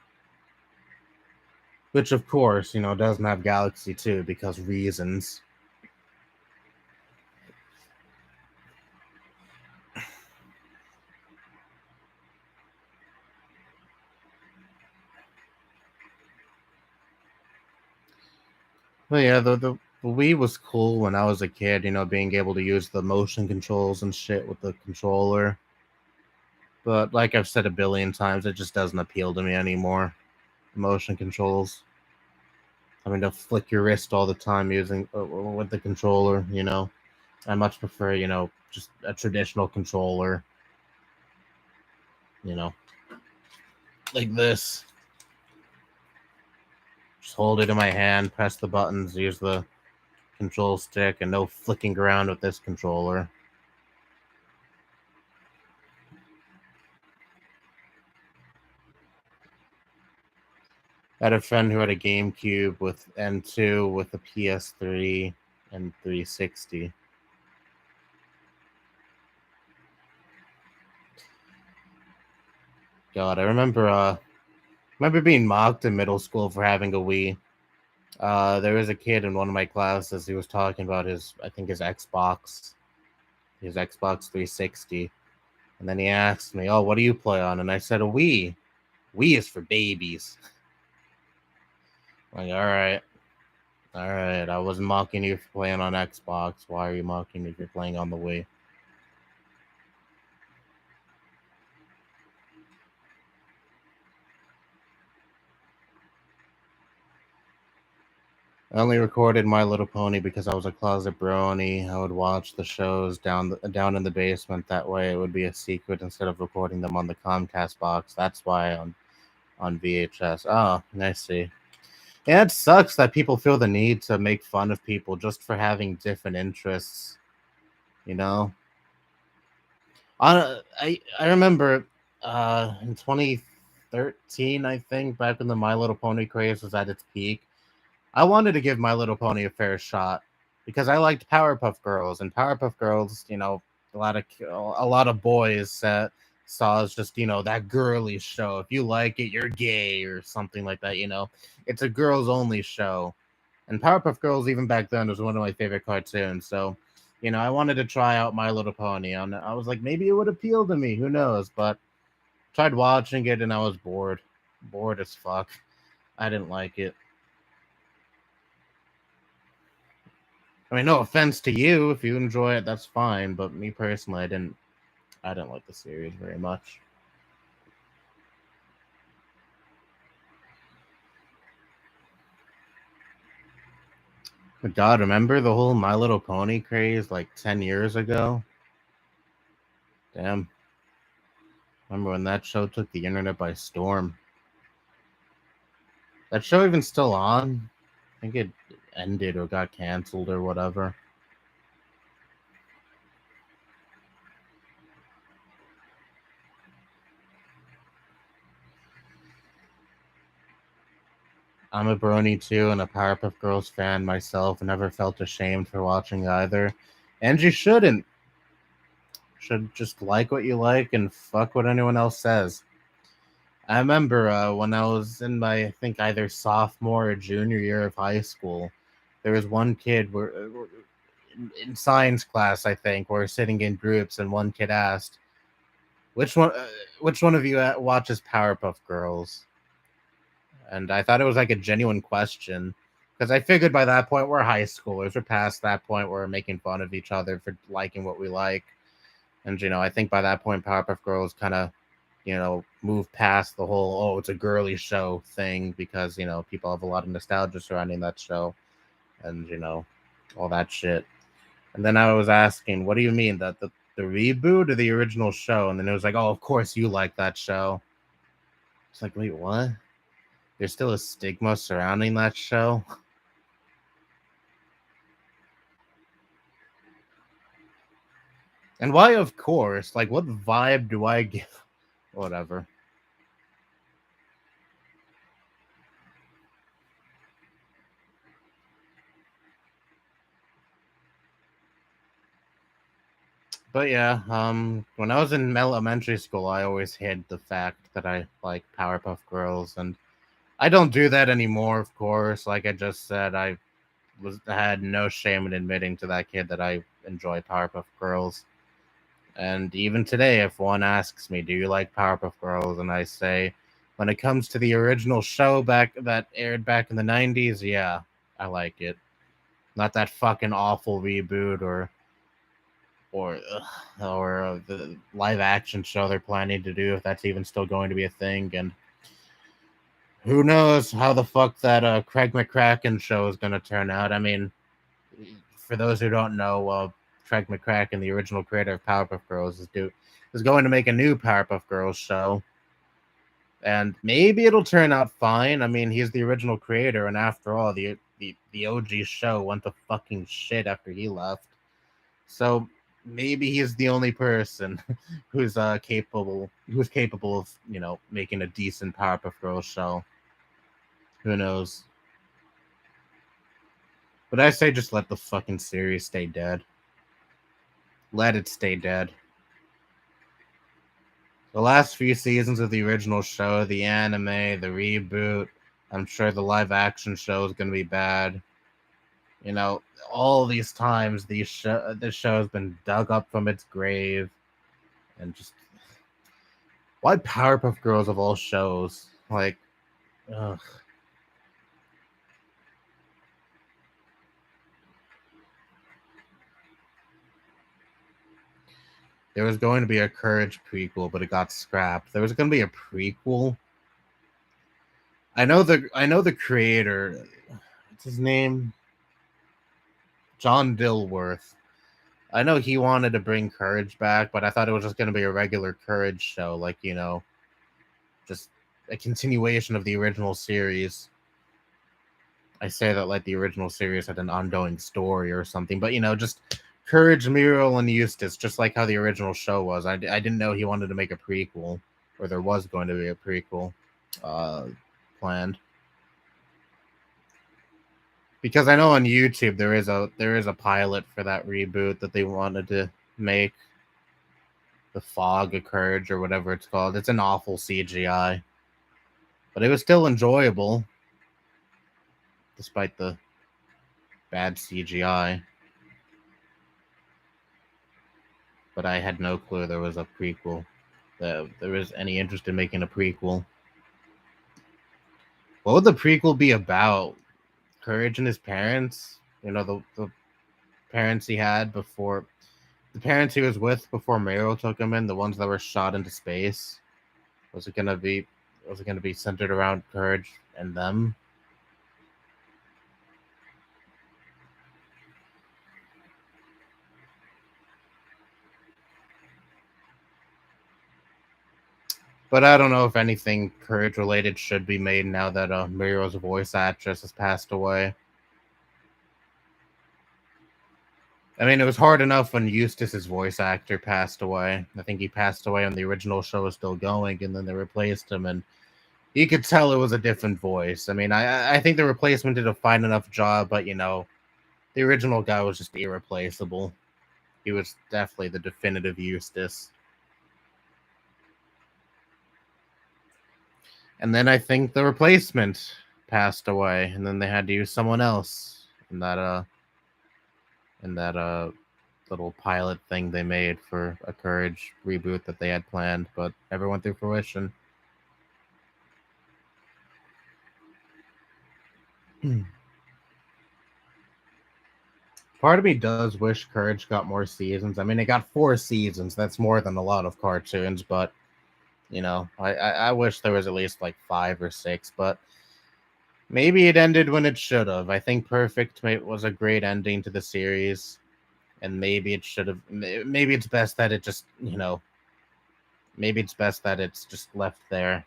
Which, of course, doesn't have Galaxy 2 because reasons. But yeah, the Wii was cool when I was a kid, being able to use the motion controls and shit with the controller. But like I've said a billion times, it just doesn't appeal to me anymore. Motion controls. I mean, to flick your wrist all the time using with the controller, I much prefer, just a traditional controller, like this. Just hold it in my hand, press the buttons, use the control stick, and no flicking around with this controller. I had a friend who had a GameCube with N2 with a PS3 and 360. God, I remember being mocked in middle school for having a Wii. There was a kid in one of my classes. He was talking about his Xbox 360, and then he asked me, "Oh, what do you play on?" And I said, "A Wii. Wii is for babies." Like, all right. I wasn't mocking you for playing on Xbox. Why are you mocking me if you're playing on the Wii? I only recorded My Little Pony because I was a closet brony. I would watch the shows down in the basement. That way, it would be a secret instead of recording them on the Comcast box. That's why on VHS. Oh, I see. Yeah, it sucks that people feel the need to make fun of people just for having different interests. You know, I remember in 2013, I think, back when the My Little Pony craze was at its peak. I wanted to give My Little Pony a fair shot because I liked Powerpuff Girls, and Powerpuff Girls, a lot of boys saw as just that girly show. If you like it, you're gay or something like that. It's a girls only show, and Powerpuff Girls even back then was one of my favorite cartoons. So, I wanted to try out My Little Pony, and I was like, maybe it would appeal to me. Who knows? But tried watching it, and I was bored as fuck. I didn't like it. I mean, no offense to you. If you enjoy it, that's fine. But me personally, I didn't like the series very much. But God, remember the whole My Little Pony craze like 10 years ago? Damn. Remember when that show took the internet by storm? That show even still on? I think it ended or got canceled or whatever. I'm a brony too and a Powerpuff Girls fan myself. Never felt ashamed for watching either. And you shouldn't. Should just like what you like and fuck what anyone else says. I remember when I was in my, I think, either sophomore or junior year of high school, there was one kid in science class, I think, we're sitting in groups, and one kid asked, "Which one? Which one of you watches Powerpuff Girls?" And I thought it was like a genuine question because I figured by that point we're high schoolers. We're past that point where we're making fun of each other for liking what we like. And I think by that point, Powerpuff Girls kind of, move past the whole it's a girly show thing because people have a lot of nostalgia surrounding that show, and all that shit. And then I was asking, what do you mean that the reboot or the original show? And then it was like, oh, of course you like that show. It's like, wait, what? There's still a stigma surrounding that show. And why, of course? Like, what vibe do I give? Whatever. But yeah, when I was in elementary school, I always hid the fact that I like Powerpuff Girls, and I don't do that anymore. Of course, like I just said, I had no shame in admitting to that kid that I enjoy Powerpuff Girls. And even today, if one asks me, "Do you like Powerpuff Girls?" and I say, when it comes to the original show back that aired back in the '90s, yeah, I like it. Not that fucking awful reboot or the live action show they're planning to do, if that's even still going to be a thing. And who knows how the fuck that Craig McCracken show is going to turn out. I mean, for those who don't know, Craig McCracken, the original creator of Powerpuff Girls, is going to make a new Powerpuff Girls show, and maybe it'll turn out fine. I mean, he's the original creator, and after all, the OG show went to fucking shit after he left. So maybe he's the only person who's capable of making a decent Powerpuff Girls show. Who knows? But I say just let the fucking series stay dead. Let it stay dead. The last few seasons of the original show, the anime, the reboot, I'm sure the live action show is going to be bad. All these times this show has been dug up from its grave, and just why Powerpuff Girls of all shows? Like, ugh. There was going to be a Courage prequel, but it got scrapped. There was going to be a prequel. I know the creator. What's his name? John Dilworth. I know he wanted to bring Courage back, but I thought it was just going to be a regular Courage show, like just a continuation of the original series. I say that like the original series had an ongoing story or something, but just Courage, Muriel, and Eustis, just like how the original show was. I didn't know he wanted to make a prequel, or there was going to be a prequel planned. Because I know on YouTube there is a pilot for that reboot that they wanted to make. The Fog of Courage or whatever it's called. It's an awful CGI. But it was still enjoyable. Despite the bad CGI. But I had no clue there was a prequel. That there was any interest in making a prequel. What would the prequel be about? Courage and his parents? The parents he had before... The parents he was with before Muriel took him in, the ones that were shot into space. Was it gonna be centered around Courage and them? But I don't know if anything Courage related should be made now that Muriel's voice actress has passed away. I mean, it was hard enough when Eustis's voice actor passed away. I think he passed away when the original show was still going, and then they replaced him, and you could tell it was a different voice. I mean, I think the replacement did a fine enough job, but the original guy was just irreplaceable. He was definitely the definitive Eustis. And then I think the replacement passed away, and then they had to use someone else in that little pilot thing they made for a Courage reboot that they had planned, but never went through fruition. Part of me does wish Courage got more seasons. I mean, it got 4 seasons. That's more than a lot of cartoons, but I wish there was at least like 5 or 6, but maybe it ended when it should have. I think Perfect was a great ending to the series, and maybe it should have. Maybe it's best that it just, maybe it's best that it's just left there,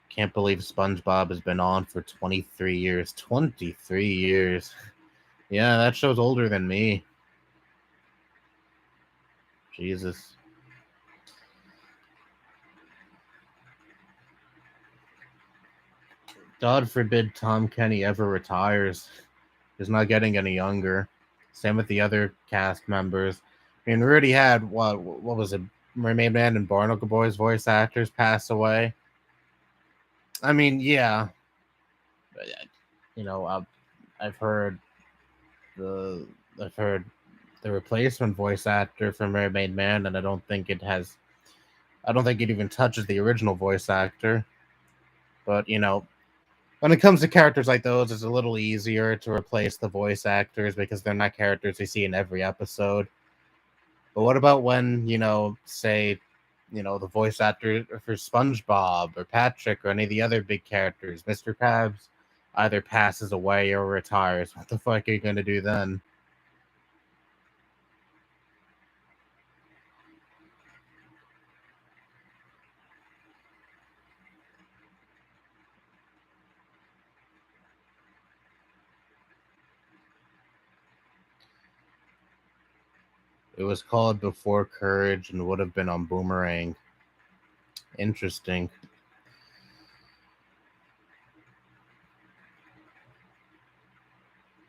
Can't believe SpongeBob has been on for 23 years. 23 years. Yeah, that show's older than me. Jesus. God forbid Tom Kenny ever retires. He's not getting any younger. Same with the other cast members. I mean, we already had, what was it? Mermaid Man and Barnacle Boy's voice actors pass away. I mean, yeah. I've heard the replacement voice actor for Mermaid Man, and I don't think it even touches the original voice actor. But when it comes to characters like those, it's a little easier to replace the voice actors because they're not characters you see in every episode. But what about when say the voice actor for SpongeBob or Patrick or any of the other big characters, Mr. Krabs, either passes away or retires? What the fuck are you going to do then? It was called Before Courage and would have been on Boomerang. Interesting.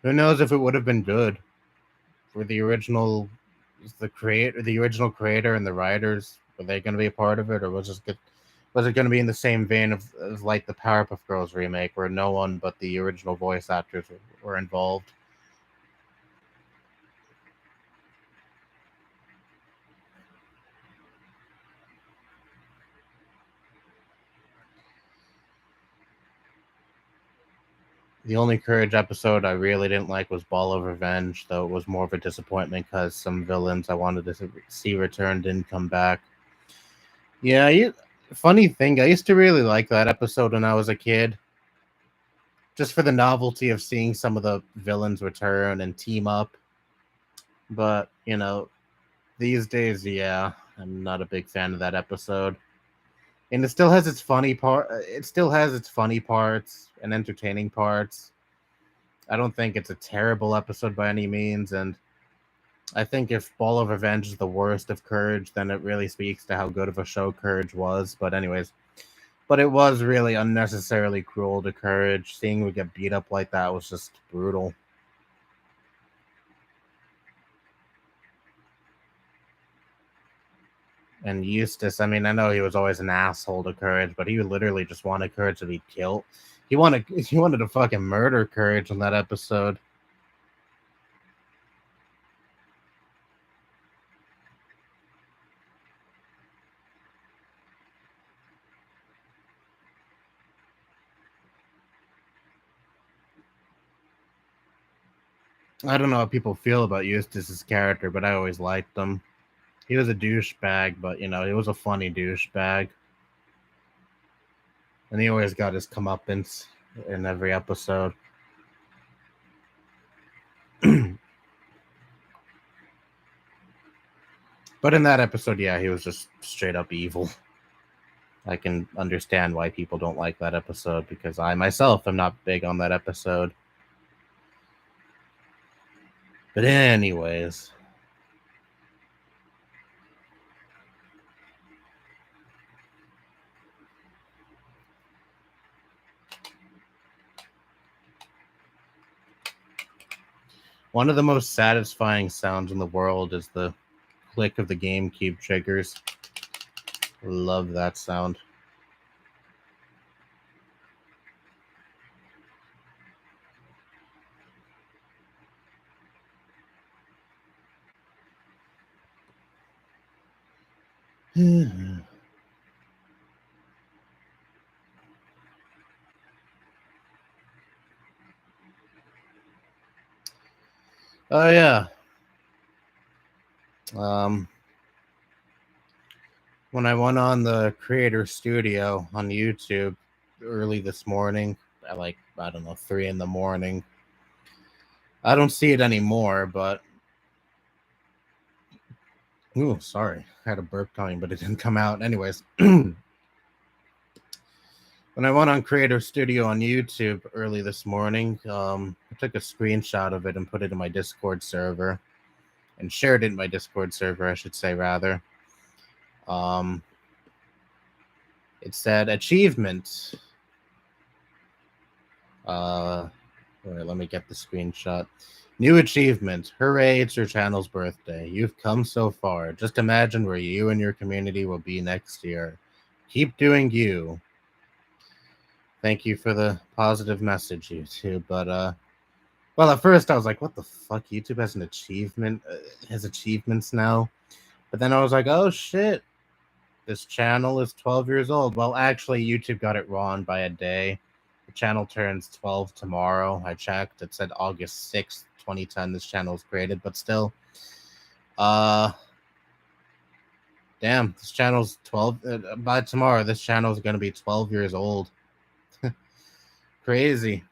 Who knows if it would have been good? Were the original creator and the writers, were they going to be a part of it, or was it going to be in the same vein of like the Powerpuff Girls remake, where no one but the original voice actors were involved? The only Courage episode I really didn't like was Ball of Revenge, though it was more of a disappointment because some villains I wanted to see return didn't come back. Yeah, funny thing, I used to really like that episode when I was a kid. Just for the novelty of seeing some of the villains return and team up. But, these days, yeah, I'm not a big fan of that episode. And it still has its funny part. It still has its funny parts and entertaining parts. I don't think it's a terrible episode by any means, and I think if Ball of Revenge is the worst of Courage, then it really speaks to how good of a show Courage was. But anyways, but it was really unnecessarily cruel to Courage. Seeing we get beat up like that was just brutal. And Eustis, I mean, I know he was always an asshole to Courage, but he literally just wanted Courage to be killed. He wanted to fucking murder Courage in that episode. I don't know how people feel about Eustis's character, but I always liked him. He was a douchebag, but you know, he was a funny douchebag. And he always got his comeuppance in every episode. But in that episode, yeah, he was just straight up evil. I can understand why people don't like that episode because I myself am not big on that episode. But anyways, one of the most satisfying sounds in the world is the click of the GameCube triggers. Love that sound. Oh yeah. When I went on the Creator Studio on YouTube early this morning at like I don't know 3 in the morning. I don't see it anymore, but ooh, sorry, I had a burp coming, but it didn't come out. Anyways, when I went on Creator Studio on YouTube early this morning, I took a screenshot of it and put it in my Discord server, and shared it in my Discord server, I should say rather. It said achievement. Wait, let me get the screenshot. New achievement. Hooray, it's your channel's birthday. You've come so far. Just imagine where you and your community will be next year. Keep doing you. Thank you for the positive message, YouTube. But well, at first I was like, what the fuck? YouTube has an achievement, has achievements now. But then I was like, oh shit, this channel is 12 years old. Well, actually, YouTube got it wrong by a day. The channel turns 12 tomorrow. I checked. It said August 6th, 2010. This channel was created, but still. Damn, this channel's 12. By tomorrow, this channel is going to be 12 years old. Crazy.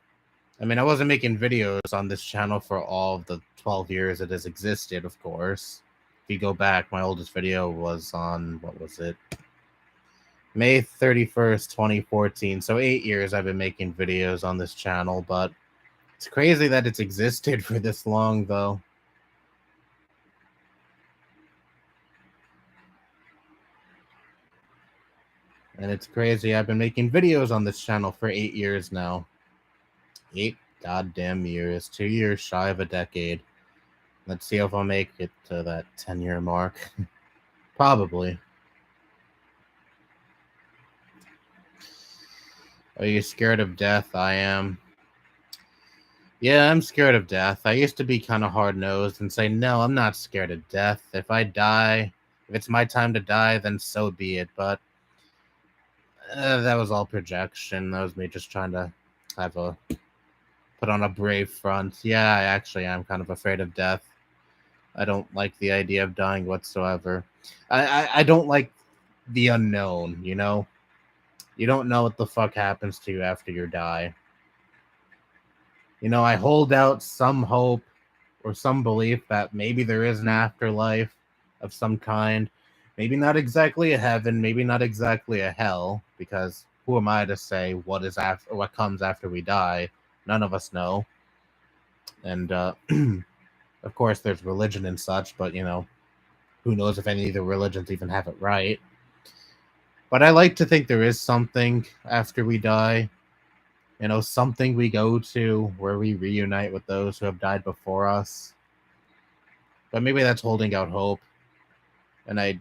I mean, I wasn't making videos on this channel for all of the 12 years it has existed, of course. If you go back, my oldest video was on, what was it? May 31st, 2014. So 8 years I've been making videos on this channel, but it's crazy that it's existed for this long, though. And it's crazy I've been making videos on this channel for 8 years now. 8 goddamn years. 2 years shy of a decade. Let's see if I'll make it to that 10-year mark. Probably. Are you scared of death? I am. Yeah, I'm scared of death. I used to be kind of hard-nosed and say, no, I'm not scared of death. If I die, if it's my time to die, then so be it. But that was all projection. That was me just trying to put on a brave front. Yeah, I actually am kind of afraid of death. I don't like the idea of dying whatsoever. I don't like the unknown, you know? You don't know what the fuck happens to you after you die. You know, I hold out some hope or some belief that maybe there is an afterlife of some kind. Maybe not exactly a heaven, maybe not exactly a hell, because who am I to say what is after, what comes after we die? None of us know. And of course, there's religion and such, but who knows if any of the religions even have it right. But I like to think there is something after we die. Something we go to where we reunite with those who have died before us. But maybe that's holding out hope. And I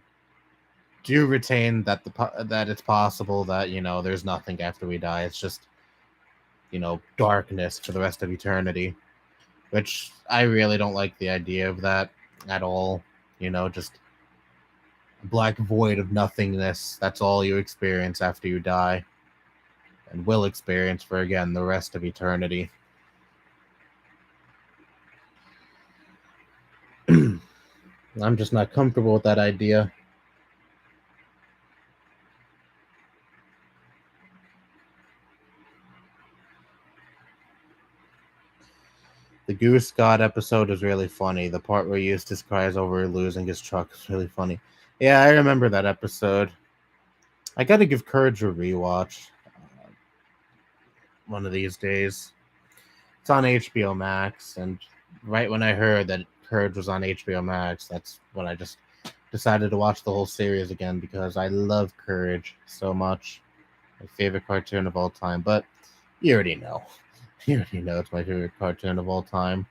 do retain that that it's possible that there's nothing after we die. It's just darkness for the rest of eternity, which I really don't like the idea of that at all. Just a black void of nothingness. That's all you experience after you die, and will experience for again the rest of eternity. I'm just not comfortable with that idea. The Goose God episode is really funny. The part where Eustis cries over losing his truck is really funny. Yeah, I remember that episode. I gotta give Courage a rewatch one of these days. It's on HBO Max, and right when I heard that Courage was on HBO Max, that's when I just decided to watch the whole series again because I love Courage so much. My favorite cartoon of all time. But you already know. You already know it's my favorite cartoon of all time.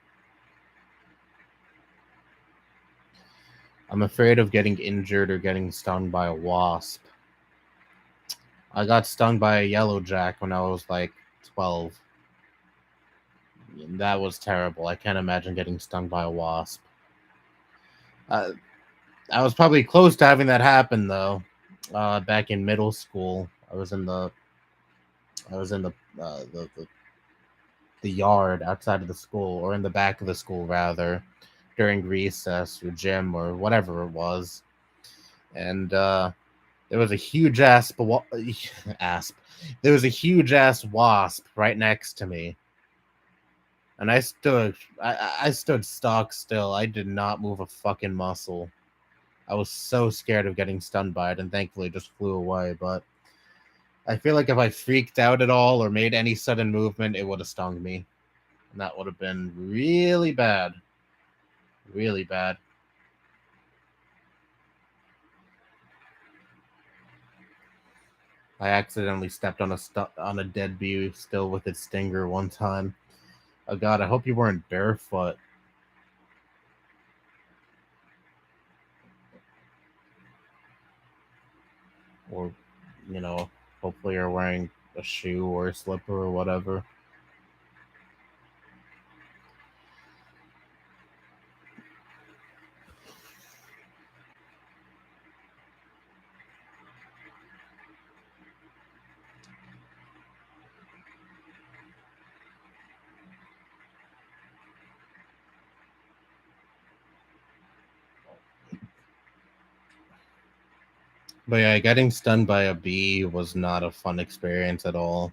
I'm afraid of getting injured or getting stung by a wasp. I got stung by a yellow jack when I was like 12. That was terrible. I can't imagine getting stung by a wasp. I was probably close to having that happen though. Back in middle school, I was in the the yard outside of the school, or in the back of the school rather, during recess or gym or whatever it was, and there was a huge asp. There was a huge ass wasp right next to me, and I stood stock still. I did not move a fucking muscle. I was so scared of getting stunned by it, and thankfully it just flew away. But I feel like if I freaked out at all or made any sudden movement, it would have stung me. And that would have been really bad. Really bad. I accidentally stepped on a dead bee still with its stinger one time. Oh god, I hope you weren't barefoot. Or, hopefully you're wearing a shoe or a slipper or whatever. But yeah, getting stung by a bee was not a fun experience at all.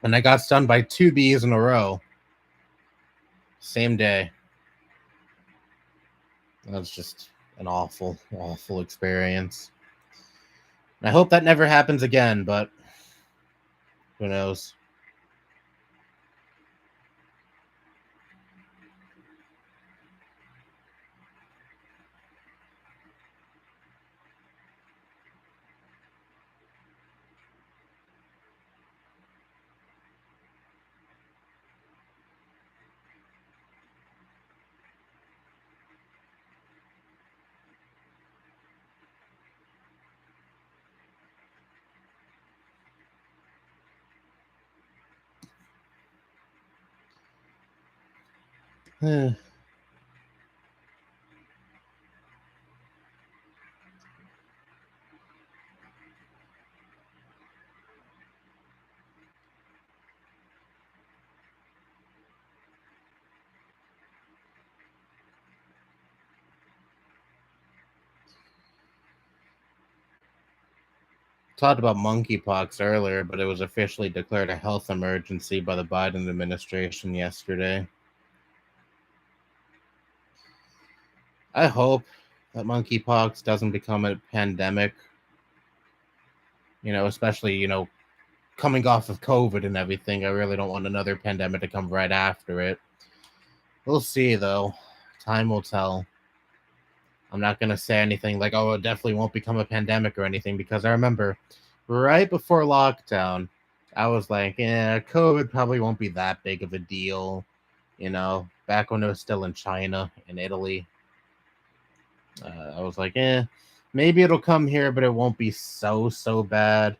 And I got stung by 2 bees in a row. Same day. That was just an awful, awful experience. And I hope that never happens again, but who knows? Talked about monkeypox earlier, but it was officially declared a health emergency by the Biden administration yesterday. I hope that monkeypox doesn't become a pandemic. Especially coming off of COVID and everything. I really don't want another pandemic to come right after it. We'll see though. Time will tell. I'm not gonna say anything like, "Oh, it definitely won't become a pandemic" or anything, because I remember right before lockdown, I was like, "Yeah, COVID probably won't be that big of a deal." Back when it was still in China and Italy, I was like, maybe it'll come here, but it won't be so bad."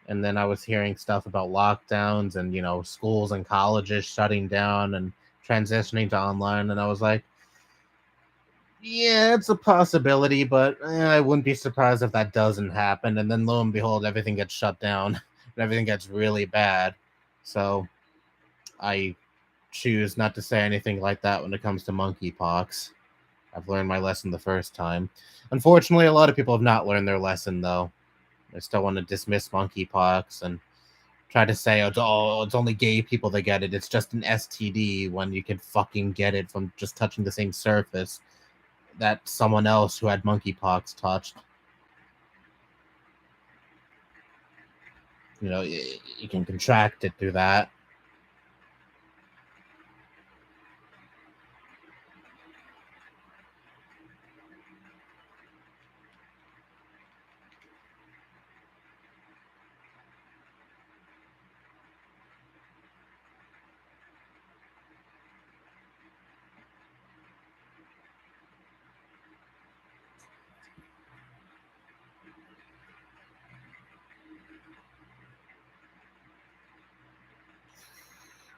And then I was hearing stuff about lockdowns and schools and colleges shutting down and transitioning to online, and I was like, yeah, it's a possibility, but I wouldn't be surprised if that doesn't happen. And then lo and behold, everything gets shut down and everything gets really bad. So I choose not to say anything like that when it comes to monkeypox. I've learned my lesson the first time. Unfortunately, a lot of people have not learned their lesson, though. They still want to dismiss monkeypox and try to say, oh, it's only gay people that get it. It's just an STD, when you can fucking get it from just touching the same surface that someone else who had monkeypox touched. You can contract it through that.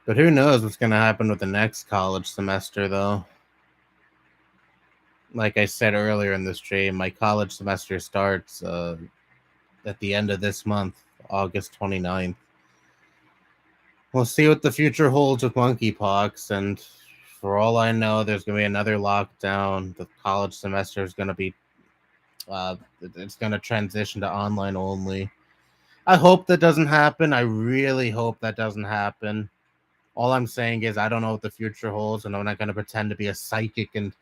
But who knows what's going to happen with the next college semester, though. Like I said earlier in the stream, my college semester starts at the end of this month, August 29th. We'll see what the future holds with monkeypox, and for all I know, there's going to be another lockdown. The college semester is going to be, it's going to transition to online only. I hope that doesn't happen. I really hope that doesn't happen. All I'm saying is I don't know what the future holds, and I'm not going to pretend to be a psychic and,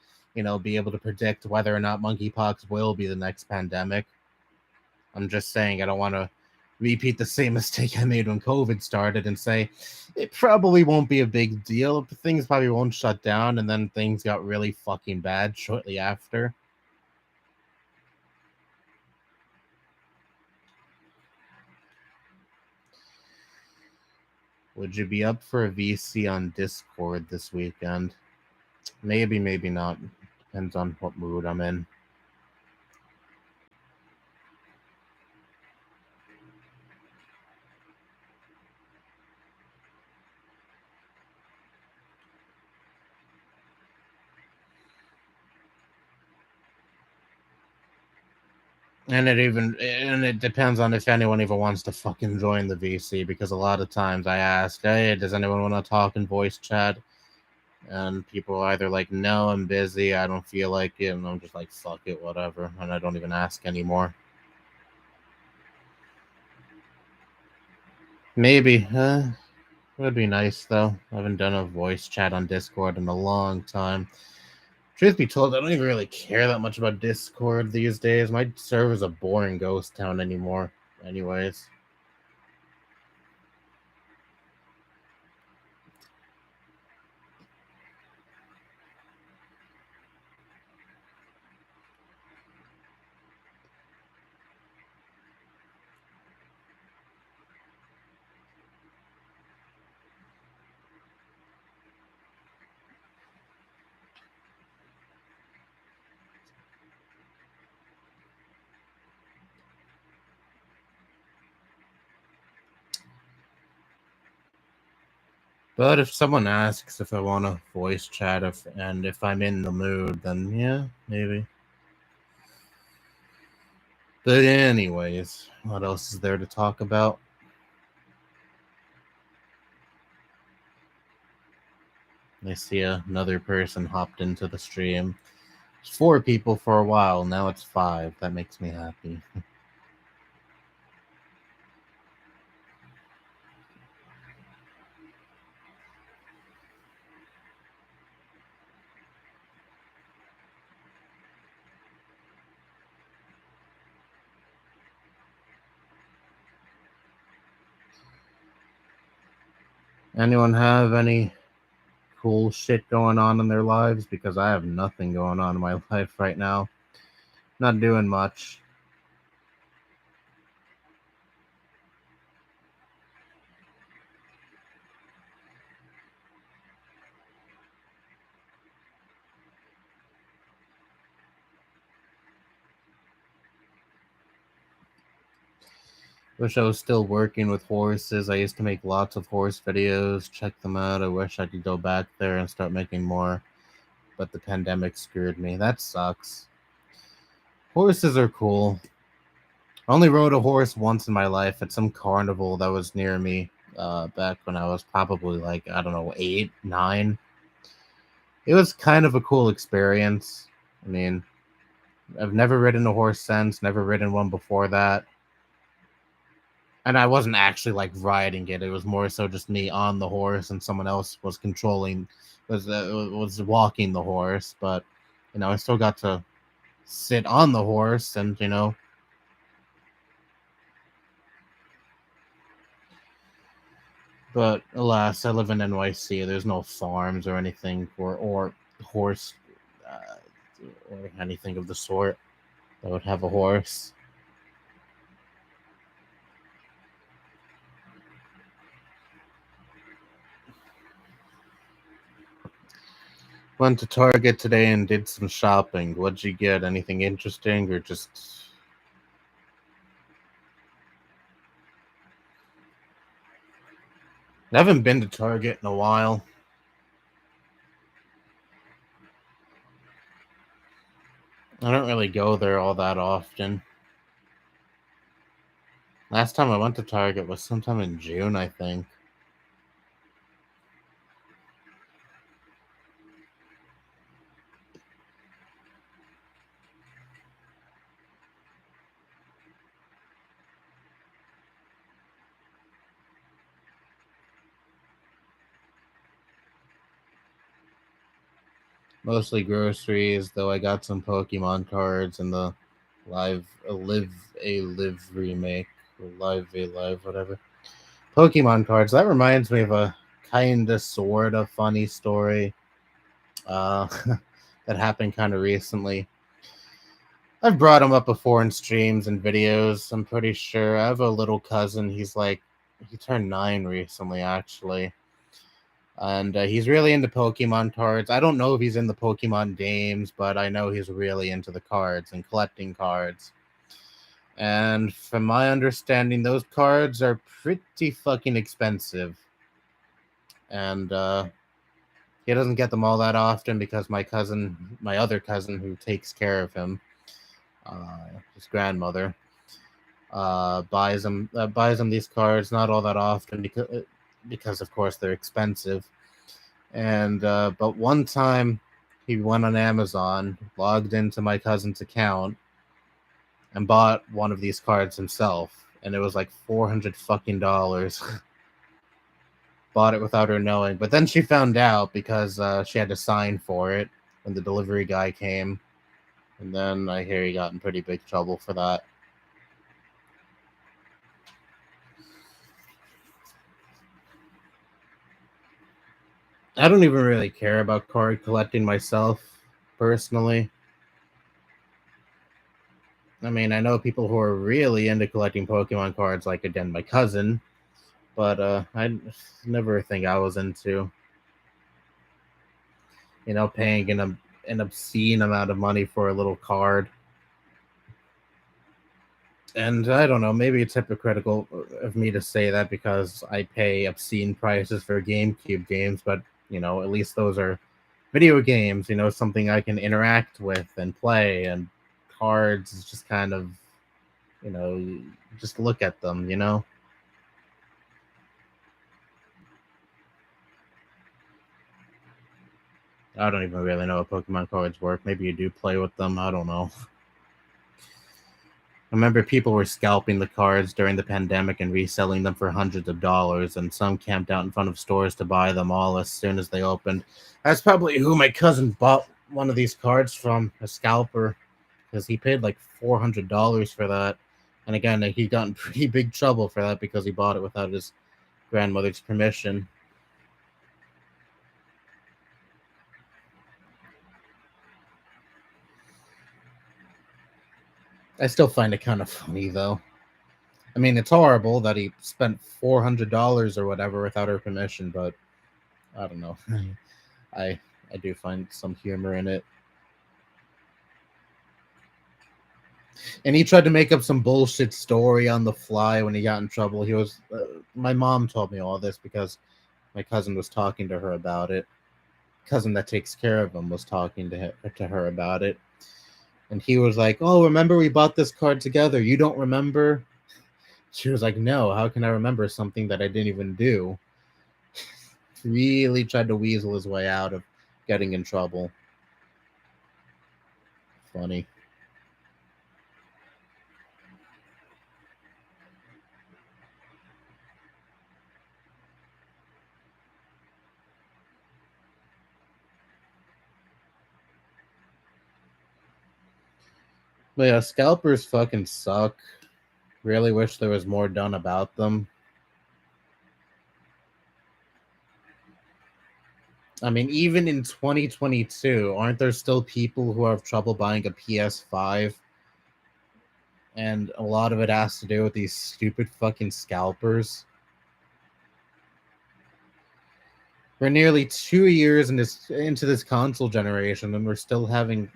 be able to predict whether or not monkeypox will be the next pandemic. I'm just saying I don't want to repeat the same mistake I made when COVID started and say it probably won't be a big deal. Things probably won't shut down, and then things got really fucking bad shortly after. Would you be up for a VC on Discord this weekend? Maybe, maybe not. Depends on what mood I'm in. And it depends on if anyone even wants to fucking join the VC, because a lot of times I ask, hey, does anyone want to talk in voice chat? And people are either like, no, I'm busy, I don't feel like it, and I'm just like, fuck it, whatever, and I don't even ask anymore. Maybe. Would be nice though. I haven't done a voice chat on Discord in a long time. Truth be told, I don't even really care that much about Discord these days. My server's a boring ghost town anymore. Anyways. But if someone asks if I want to voice chat, and if I'm in the mood, then yeah, maybe. But anyways, what else is there to talk about? I see another person hopped into the stream. It's 4 people for a while, now it's 5. That makes me happy. Anyone have any cool shit going on in their lives? Because I have nothing going on in my life right now. Not doing much. Wish I was still working with horses. I used to make lots of horse videos. Check them out. I wish I could go back there and start making more. But the pandemic screwed me. That sucks. Horses are cool. I only rode a horse once in my life at some carnival that was near me back when I was probably like, I don't know, 8, 9. It was kind of a cool experience. I mean, I've never ridden a horse since, never ridden one before that. And I wasn't actually like riding it. It was more so just me on the horse and someone else was was walking the horse. But I still got to sit on the horse and But alas, I live in NYC. There's no farms or anything or horse uh, or anything of the sort that would have a horse. Went to Target today and did some shopping. What'd you get? Anything interesting or just? I haven't been to Target in a while. I don't really go there all that often. Last time I went to Target was sometime in June, I think. Mostly groceries, though I got some Pokemon cards and the live remake, or live whatever. Pokemon cards. That reminds me of a kinda sorta funny story uh that happened kind of recently. I've brought him up before in streams and videos. I'm pretty sure. I have a little cousin. He turned 9 recently, actually. And he's really into Pokemon cards. I don't know if he's in the Pokemon games, but I know he's really into the cards and collecting cards. And from my understanding, those cards are pretty fucking expensive. And he doesn't get them all that often because my other cousin who takes care of him, his grandmother, buys him these cards not all that often because of course they're expensive. And but one time he went on Amazon, logged into my cousin's account, and bought one of these cards himself, and it was like $400 fucking dollars. Bought it without her knowing, but then she found out because she had to sign for it when the delivery guy came, and then I hear he got in pretty big trouble for that. I don't even really care about card collecting myself, personally. I mean, I know people who are really into collecting Pokemon cards, like again my cousin, but I never think I was into, paying an obscene amount of money for a little card. And I don't know, maybe it's hypocritical of me to say that because I pay obscene prices for GameCube games, but at least those are video games, something I can interact with and play, and cards is just kind of, you know, just look at them. I don't even really know how Pokemon cards work. Maybe you do play with them. I don't know. I remember people were scalping the cards during the pandemic and reselling them for hundreds of dollars, and some camped out in front of stores to buy them all as soon as they opened. That's probably who my cousin bought one of these cards from, a scalper, because he paid like $400 for that. And again, he got in pretty big trouble for that because he bought it without his grandmother's permission. I still find it kind of funny though. I mean, it's horrible that he spent $400 or whatever without her permission, but I don't know. I I do find some humor in it. And he tried to make up some bullshit story on the fly when he got in trouble. He was my mom told me all this because my cousin was talking to her about it. Cousin that takes care of him was talking to her about it. And he was like, "Oh, remember we bought this card together? You don't remember?" She was like, "No, how can I remember something that I didn't even do?" Really tried to weasel his way out of getting in trouble. Funny. But yeah, scalpers fucking suck. Really wish there was more done about them. I mean, even in 2022, aren't there still people who have trouble buying a PS5? And a lot of it has to do with these stupid fucking scalpers. We're nearly 2 years into this console generation, and we're still having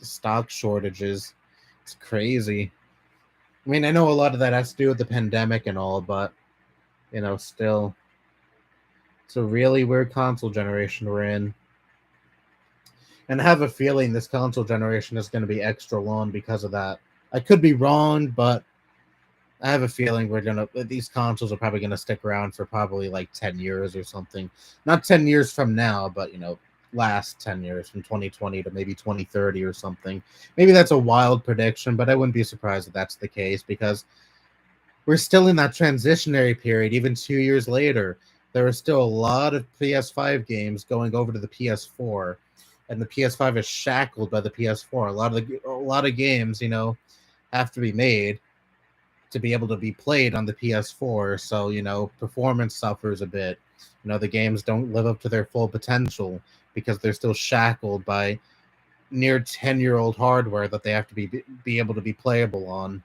stock shortages. It's crazy. I mean, I know a lot of that has to do with the pandemic and all, but still, it's a really weird console generation we're in. And I have a feeling this console generation is going to be extra long because of that. I could be wrong, but I have a feeling these consoles are probably gonna stick around for probably like 10 years or something. Not 10 years from now, but last 10 years from 2020 to maybe 2030 or something. Maybe that's a wild prediction, but I wouldn't be surprised if that's the case because we're still in that transitionary period. Even 2 years later, there are still a lot of PS5 games going over to the PS4, and the PS5 is shackled by the PS4. A lot of games, have to be made to be able to be played on the PS4. So, performance suffers a bit. The games don't live up to their full potential because they're still shackled by near 10-year-old hardware that they have to be able to be playable on.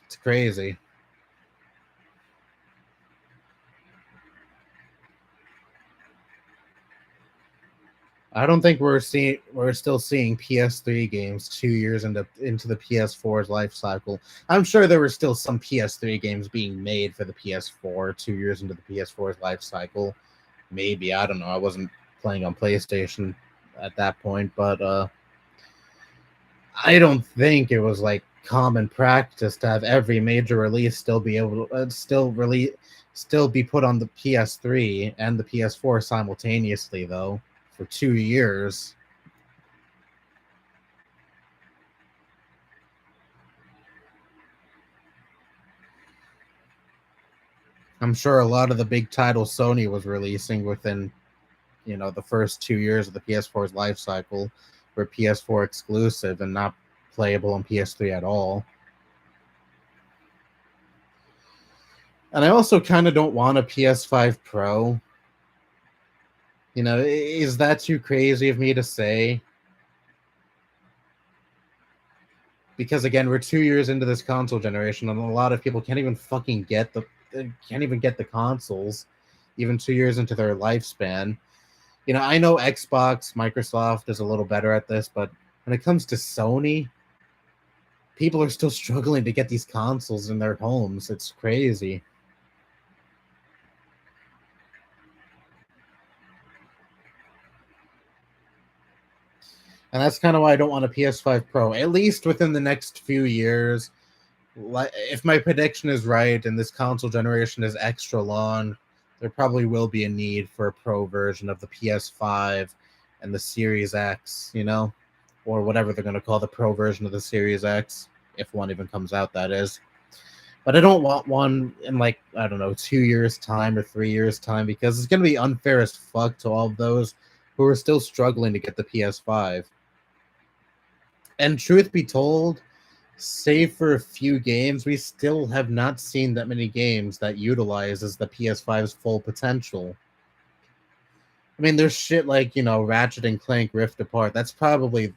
It's crazy. I don't think we're still seeing PS3 games 2 years into the PS4's life cycle. I'm sure there were still some PS3 games being made for the PS4 2 years into the PS4's life cycle. Maybe, I don't know. I wasn't playing on PlayStation at that point, but I don't think it was like common practice to have every major release still be able to still be put on the PS3 and the PS4 simultaneously though for 2 years. I'm sure a lot of the big titles Sony was releasing within the first 2 years of the PS4's life cycle were PS4 exclusive and not playable on PS3 at all. And I also kind of don't want a PS5 Pro. Is that too crazy of me to say? Because again, we're 2 years into this console generation, and a lot of people can't even get the consoles, even 2 years into their lifespan. I know Xbox, Microsoft is a little better at this, but when it comes to Sony, people are still struggling to get these consoles in their homes. It's crazy. And that's kind of why I don't want a PS5 Pro, at least within the next few years. If my prediction is right and this console generation is extra long, there probably will be a need for a Pro version of the PS5 and the Series X, or whatever they're going to call the Pro version of the Series X, if one even comes out, that is. But I don't want one in like, I don't know, 2 years' time or 3 years' time because it's going to be unfair as fuck to all of those who are still struggling to get the PS5. And truth be told, save for a few games, we still have not seen that many games that utilizes the PS5's full potential. I mean, there's shit like, Ratchet and Clank Rift Apart. That's probably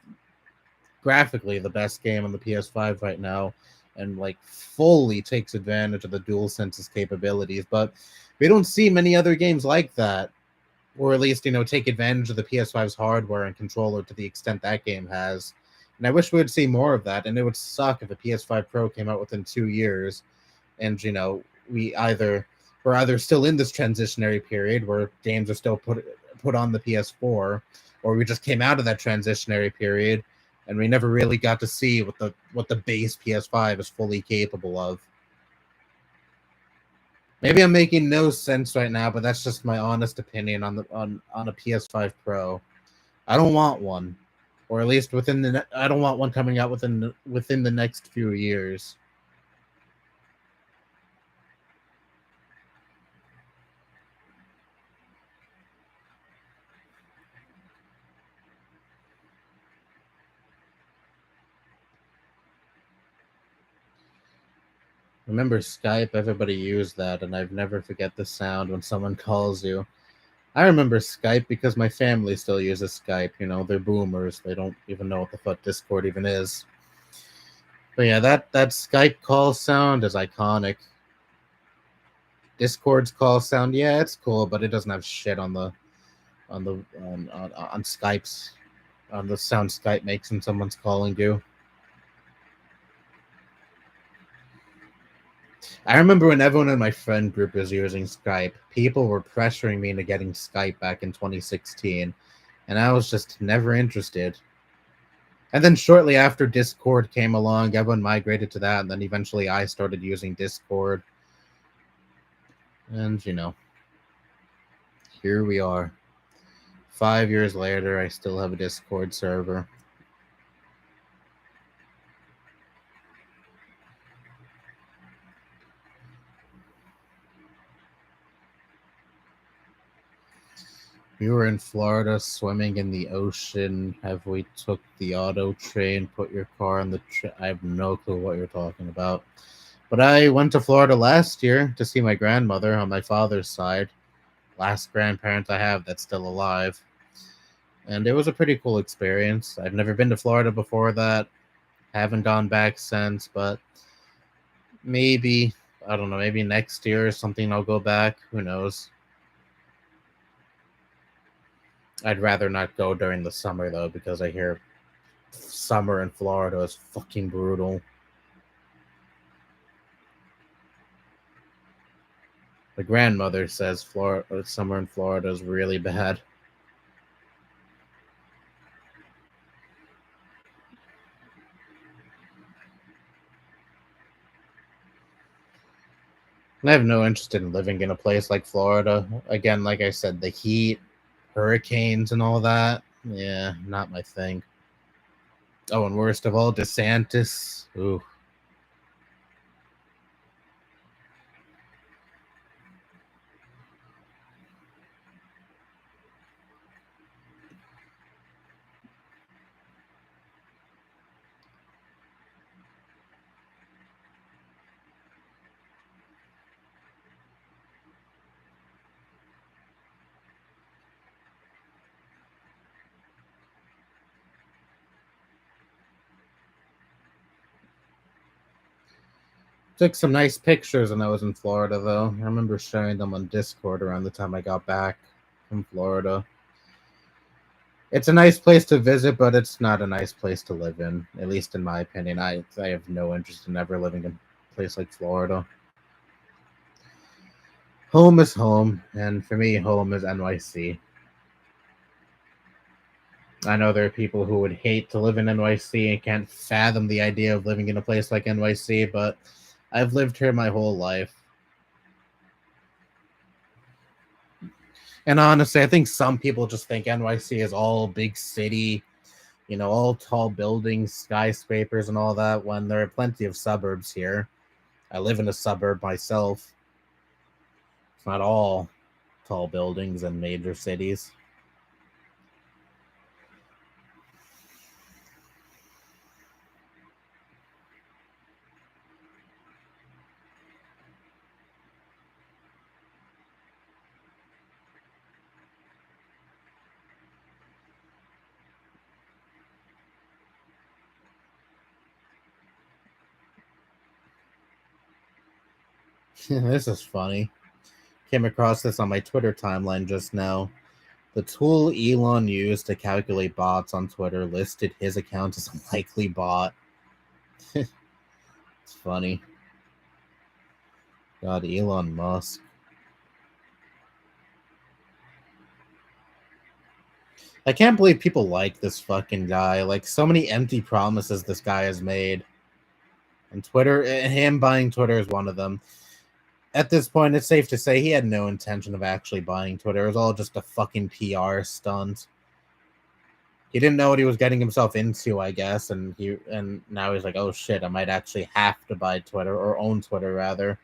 graphically the best game on the PS5 right now, and like fully takes advantage of the DualSense's capabilities. But we don't see many other games like that, or at least take advantage of the PS5's hardware and controller to the extent that game has. And I wish we would see more of that. And it would suck if the PS5 Pro came out within 2 years, and we either we're either still in this transitionary period where games are still put on the PS4, or we just came out of that transitionary period and we never really got to see what the base PS5 is fully capable of. Maybe I'm making no sense right now, but that's just my honest opinion on a PS5 Pro. I don't want one, or at least I don't want one coming out within the next few years. Remember Skype? Everybody used that, and I've never forget the sound when someone calls you. I remember Skype because my family still uses Skype. They're boomers. They don't even know what the fuck Discord even is. But yeah, that Skype call sound is iconic. Discord's call sound, yeah, it's cool, but it doesn't have shit on Skype's on the sound Skype makes when someone's calling you. I remember when everyone in my friend group was using Skype, people were pressuring me into getting Skype back in 2016, and I was just never interested. And then shortly after Discord came along, everyone migrated to that, and then eventually I started using Discord. And, here we are. 5 years later, I still have a Discord server. We were in Florida swimming in the ocean. Have we took the auto train, put your car on the I have no clue what you're talking about. But I went to Florida last year to see my grandmother on my father's side. Last grandparent I have that's still alive. And it was a pretty cool experience. I've never been to Florida before that. Haven't gone back since, but maybe, I don't know, maybe next year or something I'll go back. Who knows? I'd rather not go during the summer though, because I hear summer in Florida is fucking brutal. The grandmother says summer in Florida is really bad. And I have no interest in living in a place like Florida. Again, like I said, the heat, hurricanes, and all that. Yeah, not my thing. Oh, and worst of all, DeSantis. Ooh. Took some nice pictures when I was in Florida, though. I remember sharing them on Discord around the time I got back from Florida. It's a nice place to visit, but it's not a nice place to live in, at least in my opinion. I have no interest in ever living in a place like Florida. Home is home, and for me, home is NYC. I know there are people who would hate to live in NYC and can't fathom the idea of living in a place like NYC, but I've lived here my whole life. And honestly, I think some people just think NYC is all big city, all tall buildings, skyscrapers, and all that, when there are plenty of suburbs here. I live in a suburb myself. It's not all tall buildings and major cities. This is funny. Came across this on my Twitter timeline just now. The tool Elon used to calculate bots on Twitter listed his account as a likely bot. It's funny. God, Elon Musk. I can't believe people like this fucking guy. Like, so many empty promises this guy has made. And Twitter, him buying Twitter is one of them. At this point, it's safe to say he had no intention of actually buying Twitter. It was all just a fucking PR stunt. He didn't know what he was getting himself into, I guess, and now he's like, oh shit, I might actually have to buy Twitter, or own Twitter rather.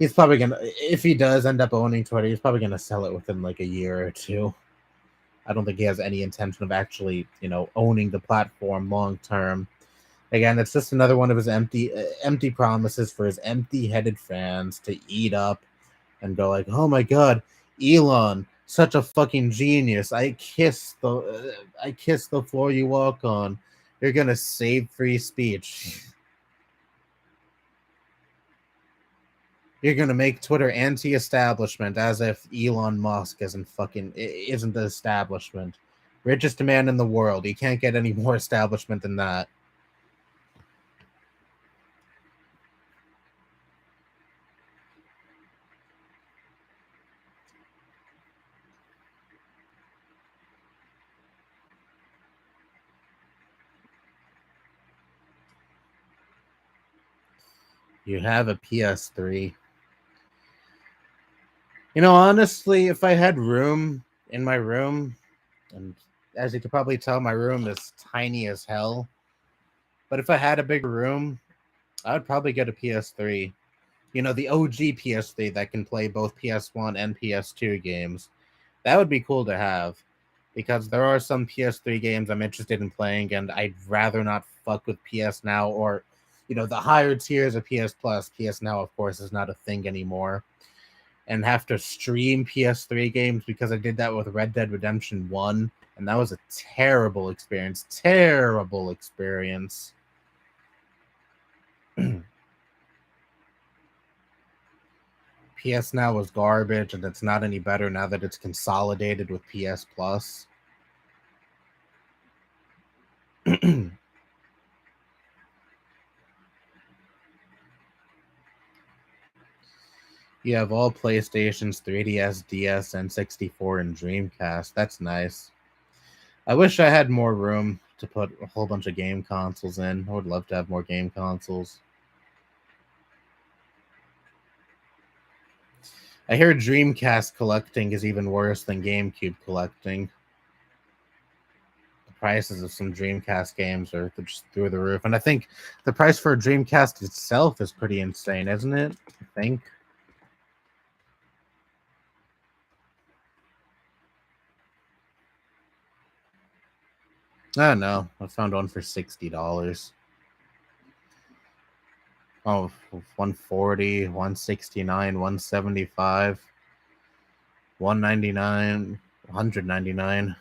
He's probably gonna, if he does end up owning Twitter, he's probably gonna sell it within like a year or two. I don't think he has any intention of actually, owning the platform long term. Again, it's just another one of his empty promises for his empty-headed fans to eat up and go like, "Oh my god, Elon, such a fucking genius! I kiss the floor you walk on. You're gonna save free speech. You're gonna make Twitter anti-establishment, as if Elon Musk isn't the establishment. Richest man in the world. You can't get any more establishment than that." You have a PS3. Honestly, if I had room in my room, and as you could probably tell, my room is tiny as hell. But if I had a big room, I would probably get a PS3. The OG PS3 that can play both PS1 and PS2 games. That would be cool to have. Because there are some PS3 games I'm interested in playing, and I'd rather not fuck with PS Now or, the higher tiers of PS Plus. PS Now, of course, is not a thing anymore. And have to stream PS3 games, because I did that with Red Dead Redemption 1, and that was a terrible experience. Terrible experience. PS Now was garbage, and it's not any better now that it's consolidated with PS Plus. You have all PlayStations, 3DS, DS, and 64, and Dreamcast. That's nice. I wish I had more room to put a whole bunch of game consoles in. I would love to have more game consoles. I hear Dreamcast collecting is even worse than GameCube collecting. The prices of some Dreamcast games are just through the roof. And I think the price for a Dreamcast itself is pretty insane, isn't it? I think. I don't know. I found one for $60. Oh, 140, 169, 175, 199, 199.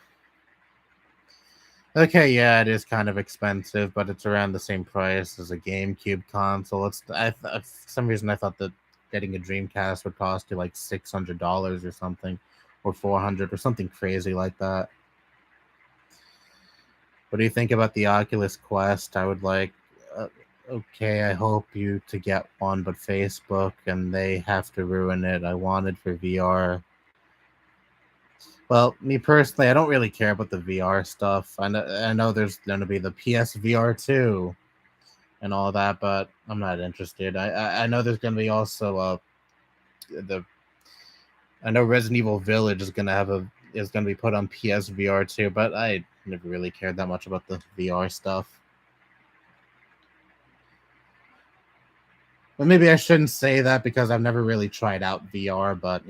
Okay, yeah, it is kind of expensive, but it's around the same price as a GameCube console. For some reason I thought that getting a Dreamcast would cost you like $600 or something, or $400 or something crazy like that. What do you think about the Oculus Quest? I would like, okay, I hope you to get one, but Facebook and they have to ruin it. I wanted for VR. Well, me personally, I don't really care about the VR stuff. I know there's going to be the PSVR 2 and all that, but I'm not interested. I know there's going to be also I know Resident Evil Village is going to be put on PSVR 2, but I never really cared that much about the VR stuff. But maybe I shouldn't say that because I've never really tried out VR, but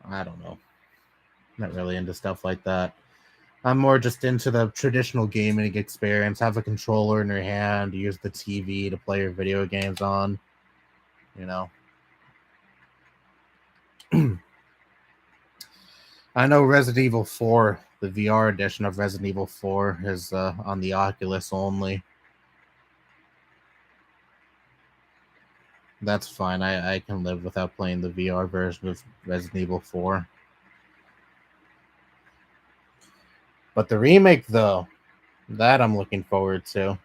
I don't know. Not really into stuff like that. I'm more just into the traditional gaming experience. Have a controller in your hand, use the TV to play your video games on. I know Resident Evil 4, the VR edition of Resident Evil 4, is on the Oculus only. That's fine. I can live without playing the VR version of Resident Evil 4. But the remake, though, that I'm looking forward to.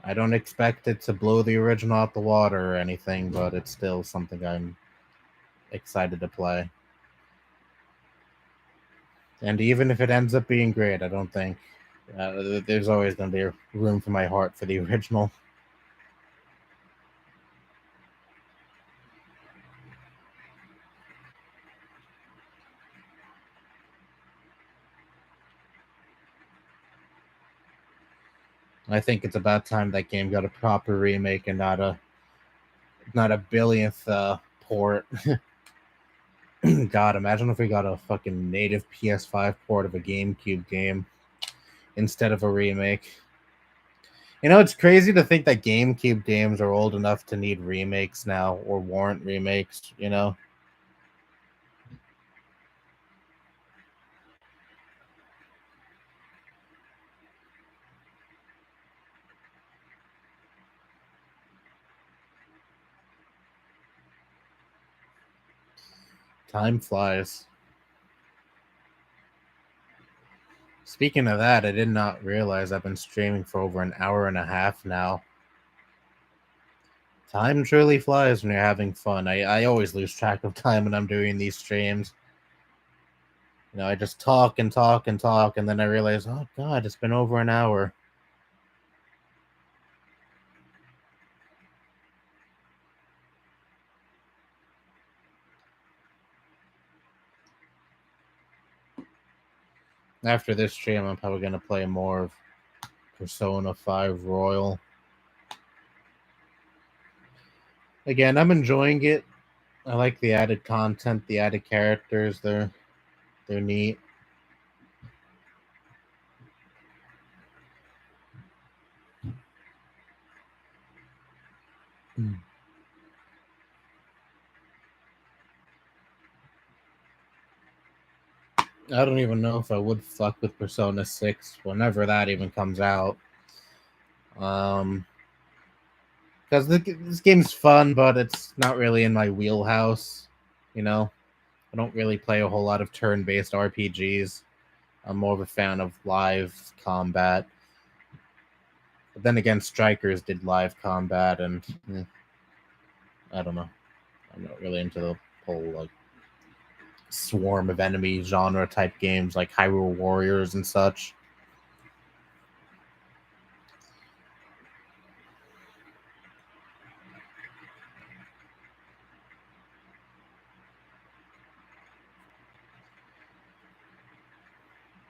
I don't expect it to blow the original out the water or anything, but it's still something I'm excited to play. And even if it ends up being great, I don't think there's always going to be room for my heart for the original. I think it's about time that game got a proper remake and not a billionth port. God, imagine if we got a fucking native PS5 port of a GameCube game instead of a remake. It's crazy to think that GameCube games are old enough to need remakes now or warrant remakes. Time flies. Speaking of that, I did not realize I've been streaming for over an hour and a half now. Time truly flies when you're having fun. I always lose track of time when I'm doing these streams. I just talk and talk and talk, and then I realize, oh God, it's been over an hour. After this stream, I'm probably going to play more of Persona 5 Royal. Again, I'm enjoying it. I like the added content, the added characters. They're neat. I don't even know if I would fuck with Persona 6 whenever that even comes out. Because this game's fun, but it's not really in my wheelhouse. I don't really play a whole lot of turn-based RPGs. I'm more of a fan of live combat. But then again, Strikers did live combat, and I don't know. I'm not really into the whole swarm of enemy genre type games like Hyrule Warriors and such.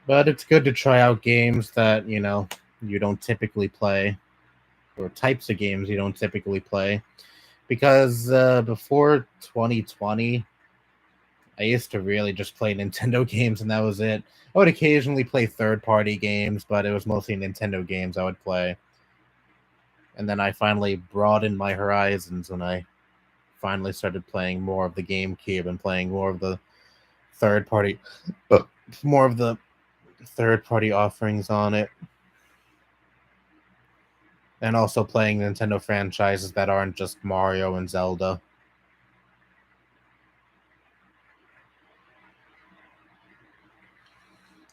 But it's good to try out games that, you don't typically play, or types of games you don't typically play. Because before 2020, I used to really just play Nintendo games and that was it. I would occasionally play third-party games, but it was mostly Nintendo games I would play. And then I finally broadened my horizons when I finally started playing more of the GameCube and playing more of the third-party offerings on it. And also playing Nintendo franchises that aren't just Mario and Zelda.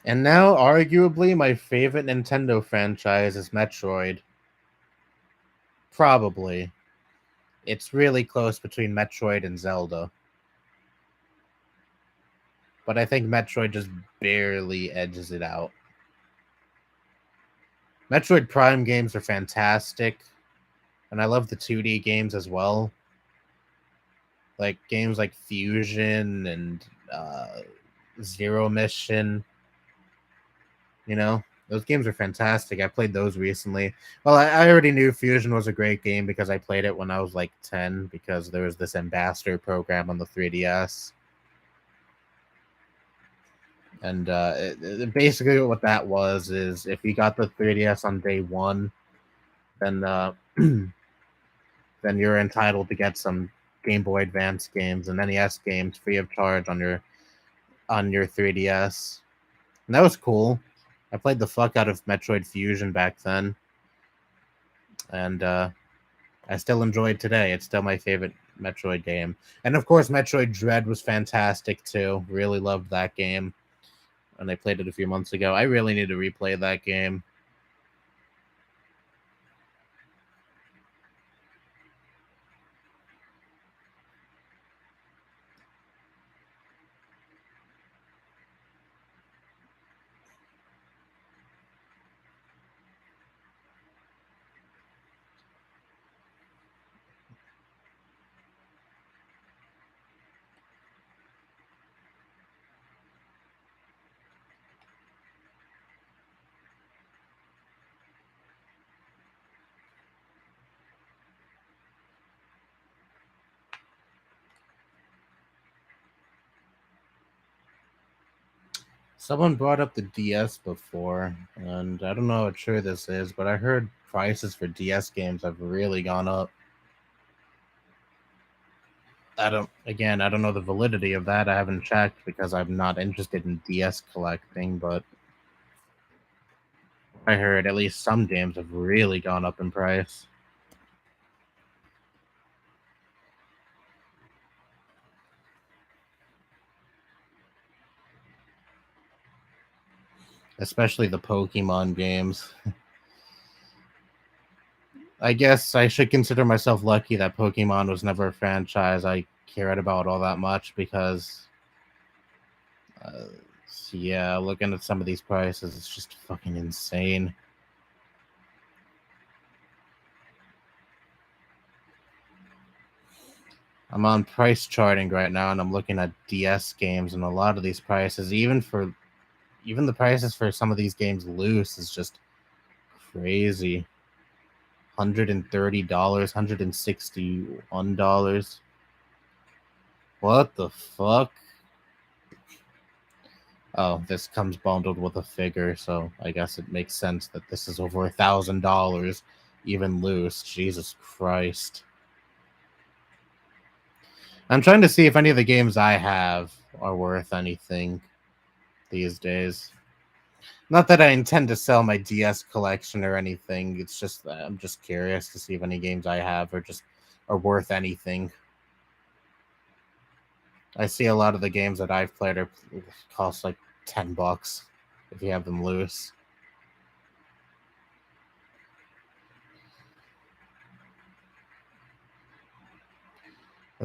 And now, arguably, my favorite Nintendo franchise is Metroid. Probably. It's really close between Metroid and Zelda. But I think Metroid just barely edges it out. Metroid Prime games are fantastic. And I love the 2D games as well. Like games like Fusion and Zero Mission. Those games are fantastic. I played those recently. Well, I already knew Fusion was a great game because I played it when I was like 10 because there was this ambassador program on the 3DS. And basically what that was is if you got the 3DS on day one, then then you're entitled to get some Game Boy Advance games and NES games free of charge on your 3DS. And that was cool. I played the fuck out of Metroid Fusion back then. and I still enjoy it today. It's still my favorite Metroid game. And of course, Metroid Dread was fantastic too. Really loved that game. And I played it a few months ago. I really need to replay that game. Someone brought up the DS before, and I don't know how true this is, but I heard prices for DS games have really gone up. I don't know the validity of that. I haven't checked because I'm not interested in DS collecting, but I heard at least some games have really gone up in price. Especially the Pokemon games. I guess I should consider myself lucky that Pokemon was never a franchise I cared about all that much because, uh, yeah, looking at some of these prices, it's just fucking insane. I'm on price charting right now, and I'm looking at DS games, and a lot of these prices, even the prices for some of these games loose, is just crazy. $130, $161. What the fuck? Oh, this comes bundled with a figure, so I guess it makes sense that this is over $1,000, even loose. Jesus Christ. I'm trying to see if any of the games I have are worth anything these days. Not that I intend to sell my DS collection or anything. It's just that I'm just curious to see if any games I have are worth anything. I see a lot of the games that I've played are cost like $10 if you have them loose.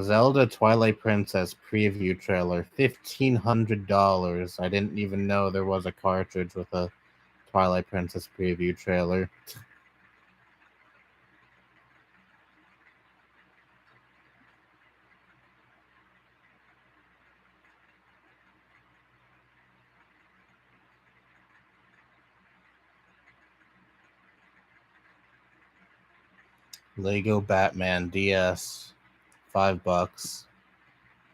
Zelda Twilight Princess preview trailer, $1,500. I didn't even know there was a cartridge with a Twilight Princess preview trailer. Lego Batman DS, $5.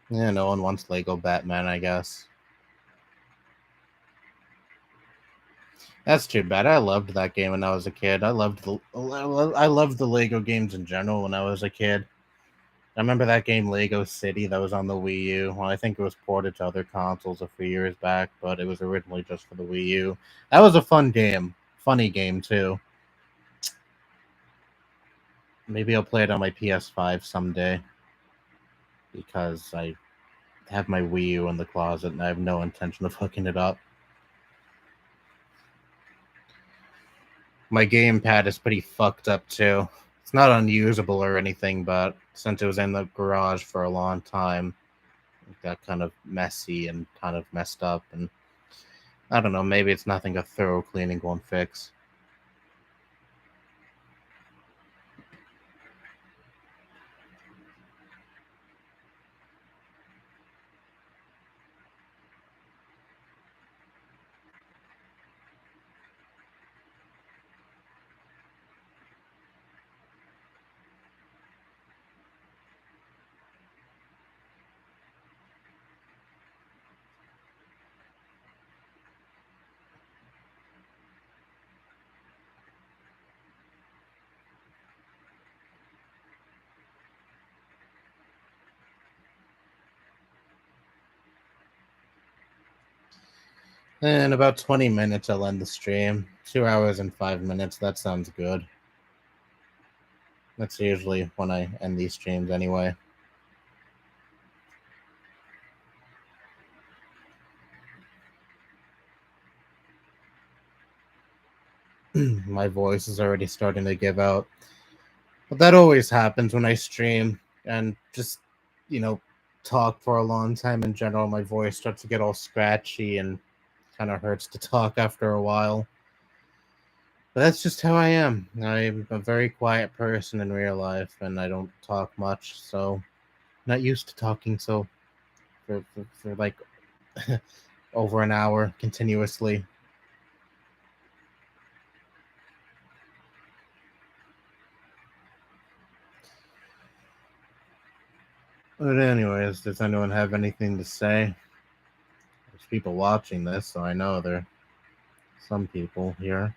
Yeah, no one wants Lego Batman, I guess. That's too bad. I loved that game when I was a kid. I loved the Lego games in general when I was a kid. I remember that game Lego City that was on the Wii U. Well, I think it was ported to other consoles a few years back, but it was originally just for the Wii U. That was a fun game. Funny game too. Maybe I'll play it on my PS5 someday because I have my Wii U in the closet and I have no intention of hooking it up. My gamepad is pretty fucked up too. It's not unusable or anything, but since it was in the garage for a long time, it got kind of messy and kind of messed up. And I don't know, maybe it's nothing a thorough cleaning won't fix. In about 20 minutes, I'll end the stream. 2 hours and 5 minutes. That sounds good. That's usually when I end these streams anyway. My voice is already starting to give out. But that always happens when I stream and just, you know, talk for a long time in general. My voice starts to get all scratchy and kind of hurts to talk after a while. But that's just how I am. I'm a very quiet person in real life and I don't talk much, so I'm not used to talking so for like over an hour continuously. But anyways, does anyone have anything to say? There's people watching this, so I know there are some people here.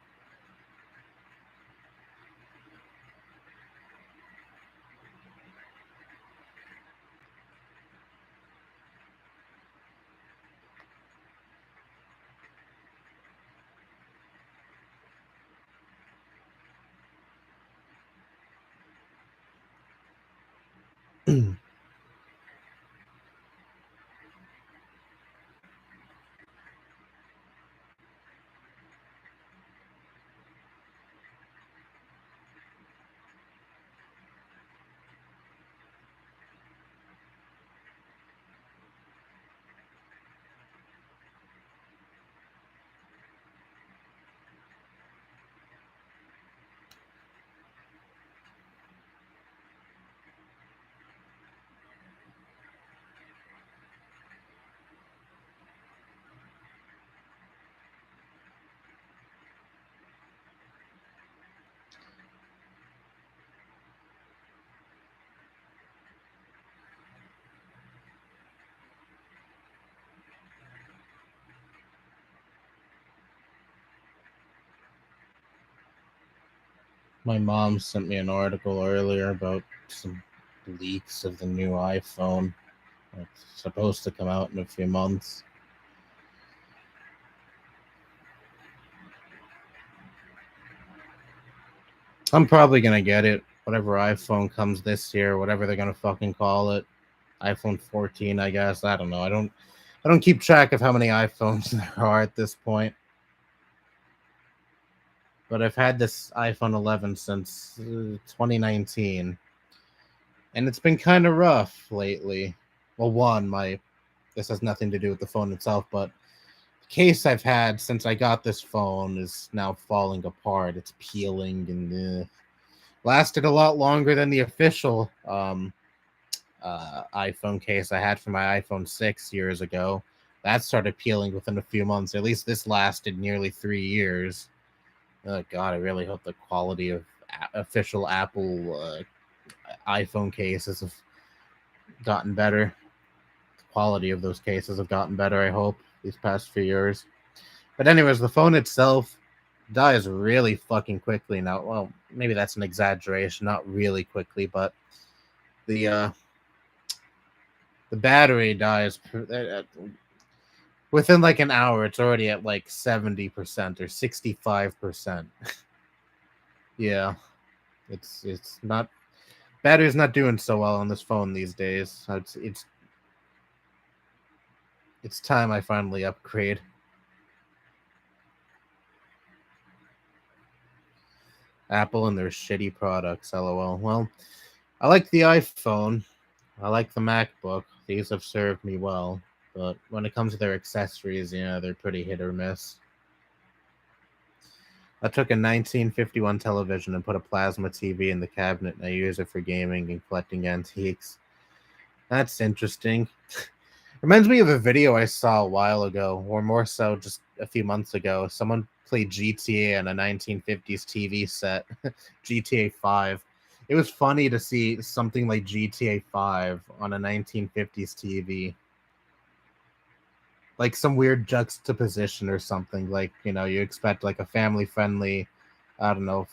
My mom sent me an article earlier about some leaks of the new iPhone. It's supposed to come out in a few months. I'm probably gonna get it. Whatever iPhone comes this year, whatever they're gonna fucking call it. iPhone 14, I guess. I don't know. I don't keep track of how many iPhones there are at this point. But I've had this iPhone 11 since 2019, and it's been kind of rough lately. Well, this has nothing to do with the phone itself, but the case I've had since I got this phone is now falling apart. It's peeling and lasted a lot longer than the official iPhone case I had for my iPhone 6 years ago. That started peeling within a few months. At least this lasted nearly 3 years. Oh God, I really hope the quality of official Apple iPhone cases have gotten better. The quality of those cases have gotten better, I hope, these past few years. But anyways, the phone itself dies really fucking quickly now. Well, maybe that's an exaggeration, not really quickly, but the battery dies within like an hour. It's already at like 70% or 65%. Yeah, it's not battery's not doing so well on this phone these days. It's time I finally upgrade. Apple and their shitty products, lol. Well, I like the iPhone. I like the MacBook. These have served me well. But when it comes to their accessories, they're pretty hit or miss. I took a 1951 television and put a plasma TV in the cabinet, and I use it for gaming and collecting antiques. That's interesting. Reminds me of a video I saw a while ago, or more so just a few months ago. Someone played GTA on a 1950s TV set, GTA 5. It was funny to see something like GTA 5 on a 1950s TV. Like some weird juxtaposition or something. Like, you expect like a family friendly, I don't know,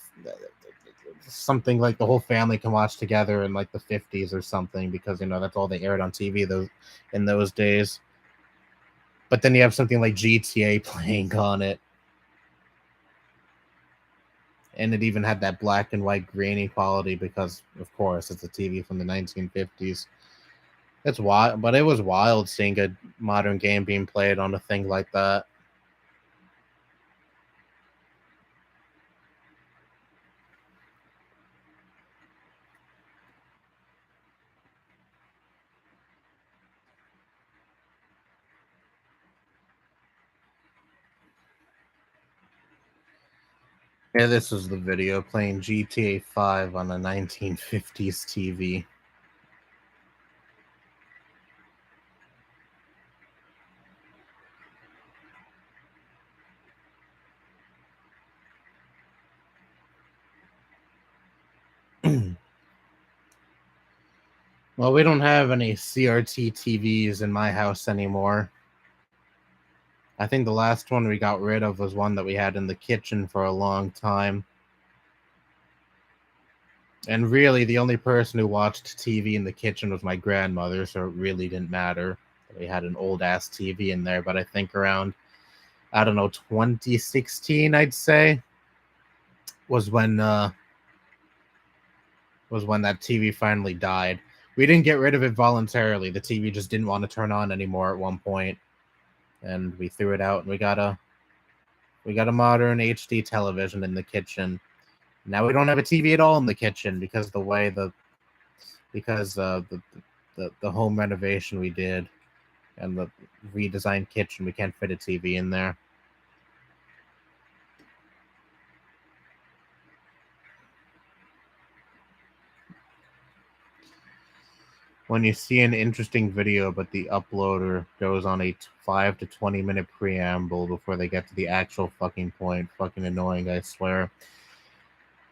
something like the whole family can watch together in like the 50s or something, because that's all they aired on TV in those days. But then you have something like GTA playing on it. And it even had that black and white grainy quality because, of course, it's a TV from the 1950s. It's wild, but it was wild seeing a modern game being played on a thing like that. Yeah, this is the video playing GTA 5 on a 1950s TV. Well, we don't have any CRT TVs in my house anymore. I think the last one we got rid of was one that we had in the kitchen for a long time. And really, the only person who watched TV in the kitchen was my grandmother, so it really didn't matter that we had an old-ass TV in there. But I think around, I don't know, 2016, I'd say, was when that TV finally died. We didn't get rid of it voluntarily. The TV just didn't want to turn on anymore at one point, and we threw it out. And we got a modern HD television in the kitchen. Now we don't have a TV at all in the kitchen because the way the home renovation we did and the redesigned kitchen, we can't fit a TV in there. When you see an interesting video, but the uploader goes on a 5 to 20 minute preamble before they get to the actual fucking point, fucking annoying, I swear.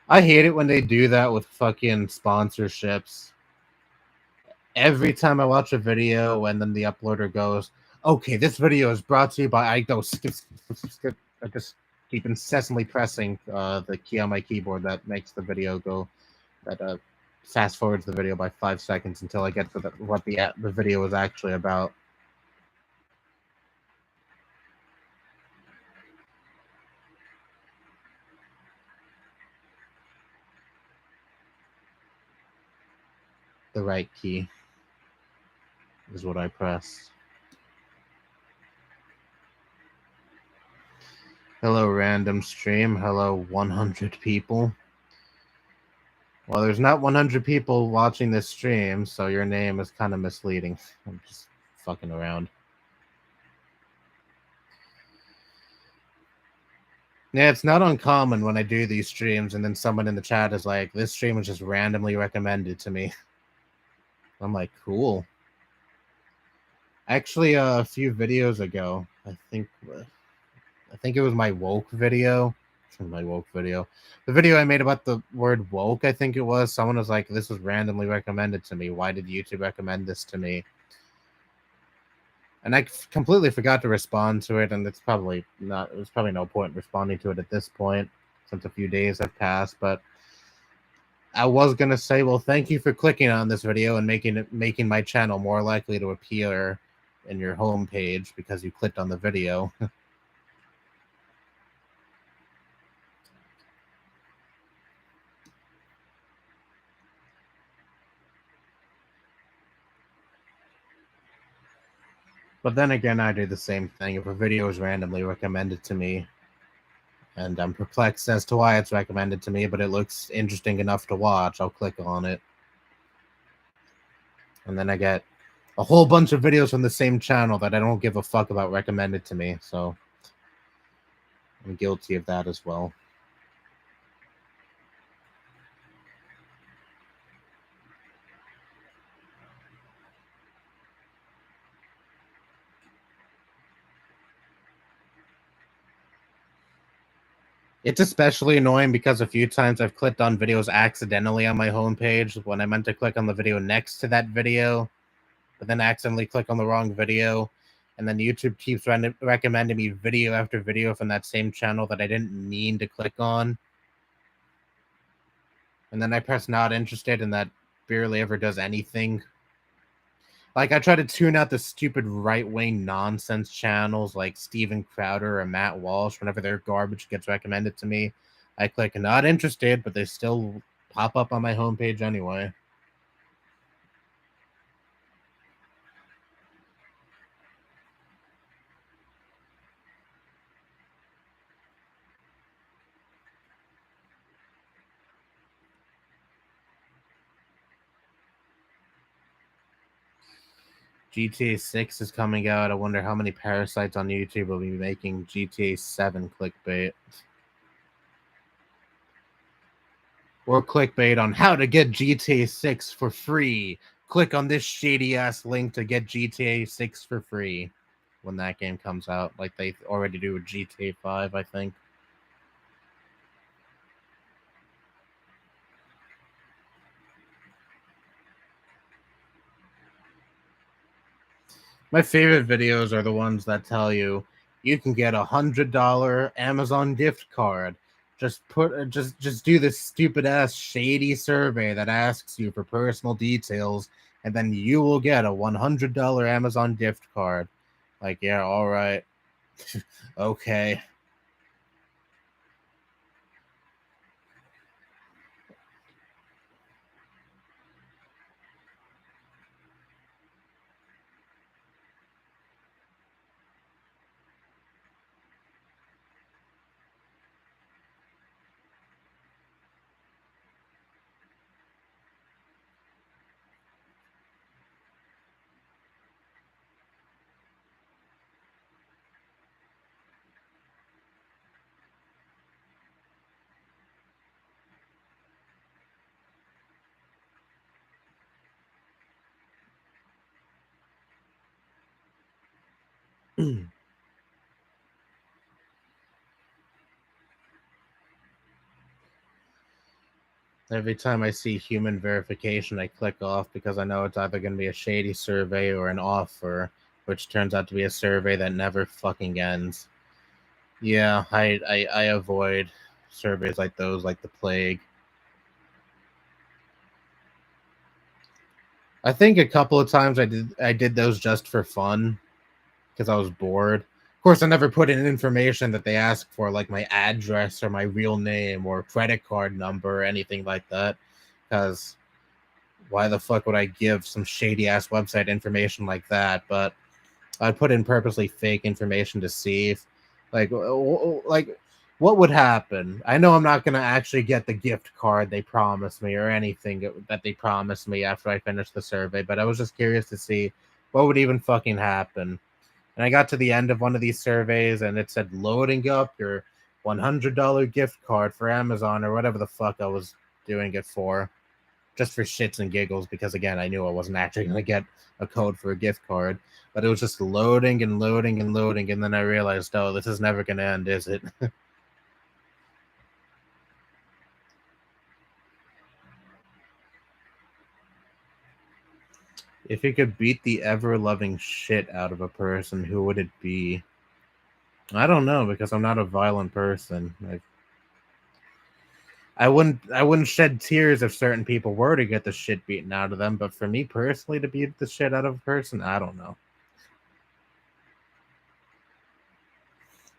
I hate it when they do that with fucking sponsorships. Every time I watch a video and then the uploader goes, okay, this video is brought to you by, I go skip. I just keep incessantly pressing the key on my keyboard that makes the video go, that fast forwards the video by 5 seconds until I get to what the video is actually about. The right key is what I press. Hello, random stream. Hello, 100 people. Well, there's not 100 people watching this stream, so your name is kind of misleading. I'm just fucking around. Yeah, it's not uncommon when I do these streams and then someone in the chat is like, this stream was just randomly recommended to me. I'm like, cool. Actually, a few videos ago, I think it was my woke video. The video I made about the word woke, I think it was. Someone was like, this was randomly recommended to me. Why did YouTube recommend this to me? And I completely forgot to respond to it, and there's probably no point responding to it at this point, since a few days have passed. But I was gonna say, well, thank you for clicking on this video and making my channel more likely to appear in your homepage because you clicked on the video. But then again, I do the same thing. If a video is randomly recommended to me, and I'm perplexed as to why it's recommended to me, but it looks interesting enough to watch, I'll click on it. And then I get a whole bunch of videos from the same channel that I don't give a fuck about recommended to me, so I'm guilty of that as well. It's especially annoying because a few times I've clicked on videos accidentally on my homepage when I meant to click on the video next to that video, but then accidentally click on the wrong video, and then YouTube keeps recommending me video after video from that same channel that I didn't mean to click on. And then I press not interested, and that barely ever does anything. Like, I try to tune out the stupid right-wing nonsense channels like Steven Crowder or Matt Walsh whenever their garbage gets recommended to me. I click not interested, but they still pop up on my homepage anyway. GTA 6 is coming out. I wonder how many parasites on YouTube will be making GTA 7 clickbait. Or clickbait on how to get GTA 6 for free. Click on this shady ass link to get GTA 6 for free when that game comes out, like they already do with GTA 5, I think. My favorite videos are the ones that tell you you can get $100 Amazon gift card. Just do this stupid ass shady survey that asks you for personal details, and then you will get a $100 Amazon gift card. Like, yeah, all right, okay. Every time I see human verification, I click off because I know it's either going to be a shady survey or an offer, which turns out to be a survey that never fucking ends. Yeah, I avoid surveys like those like the plague. I think a couple of times I did those just for fun because I was bored. Of course, I never put in information that they ask for, like my address or my real name or credit card number or anything like that, because why the fuck would I give some shady ass website information like that? But I'd put in purposely fake information to see if, like what would happen. I know I'm not gonna actually get the gift card they promised me or anything that they promised me after I finished the survey, but I was just curious to see what would even fucking happen. And I got to the end of one of these surveys and it said loading up your $100 gift card for Amazon or whatever the fuck I was doing it for, just for shits and giggles, because again, I knew I wasn't actually going to get a code for a gift card, but it was just loading and loading and loading. And then I realized, oh, this is never going to end, is it? If you could beat the ever loving shit out of a person, who would it be? I don't know, because I'm not a violent person. I wouldn't shed tears if certain people were to get the shit beaten out of them, but for me personally to beat the shit out of a person, I don't know.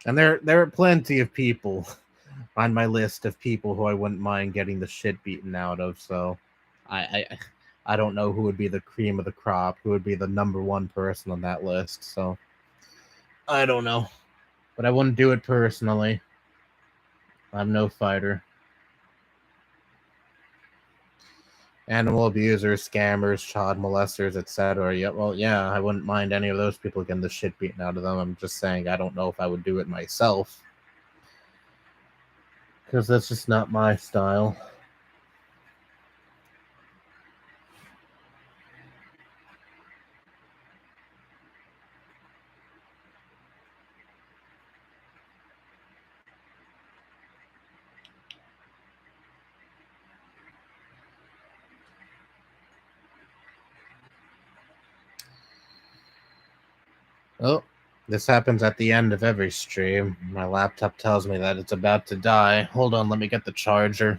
And there are plenty of people on my list of people who I wouldn't mind getting the shit beaten out of. So I I don't know who would be the cream of the crop, who would be the number one person on that list. So I don't know, but I wouldn't do it personally. I'm no fighter. Animal abusers, scammers, child molesters, etc. Yeah, well, yeah, I wouldn't mind any of those people getting the shit beaten out of them. I'm just saying I don't know if I would do it myself, because that's just not my style. Oh, this happens at the end of every stream. My laptop tells me that it's about to die. Hold on, let me get the charger.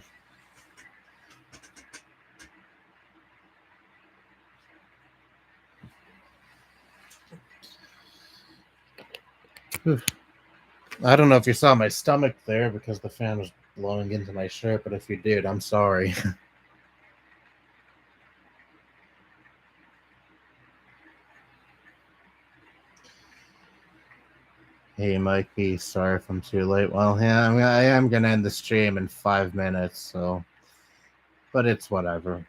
I don't know if you saw my stomach there because the fan was blowing into my shirt, but if you did, I'm sorry. Hey, Mikey, sorry if I'm too late. Well, yeah, I mean, I am going to end the stream in 5 minutes, so. But it's whatever.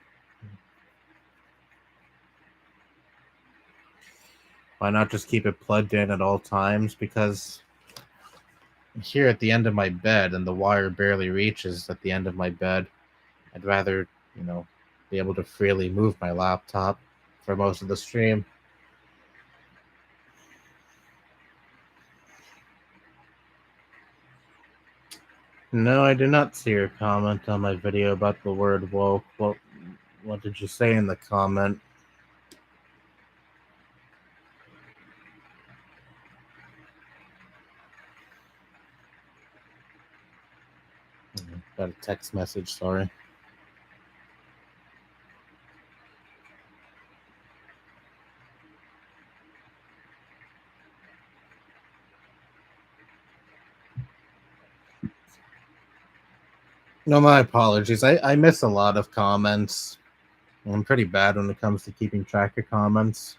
Why not just keep it plugged in at all times? Because I'm here at the end of my bed and the wire barely reaches at the end of my bed. I'd rather, be able to freely move my laptop for most of the stream. No, I did not see your comment on my video about the word woke. What did you say in the comment? Got a text message, sorry. No, my apologies. I miss a lot of comments. I'm pretty bad when it comes to keeping track of comments.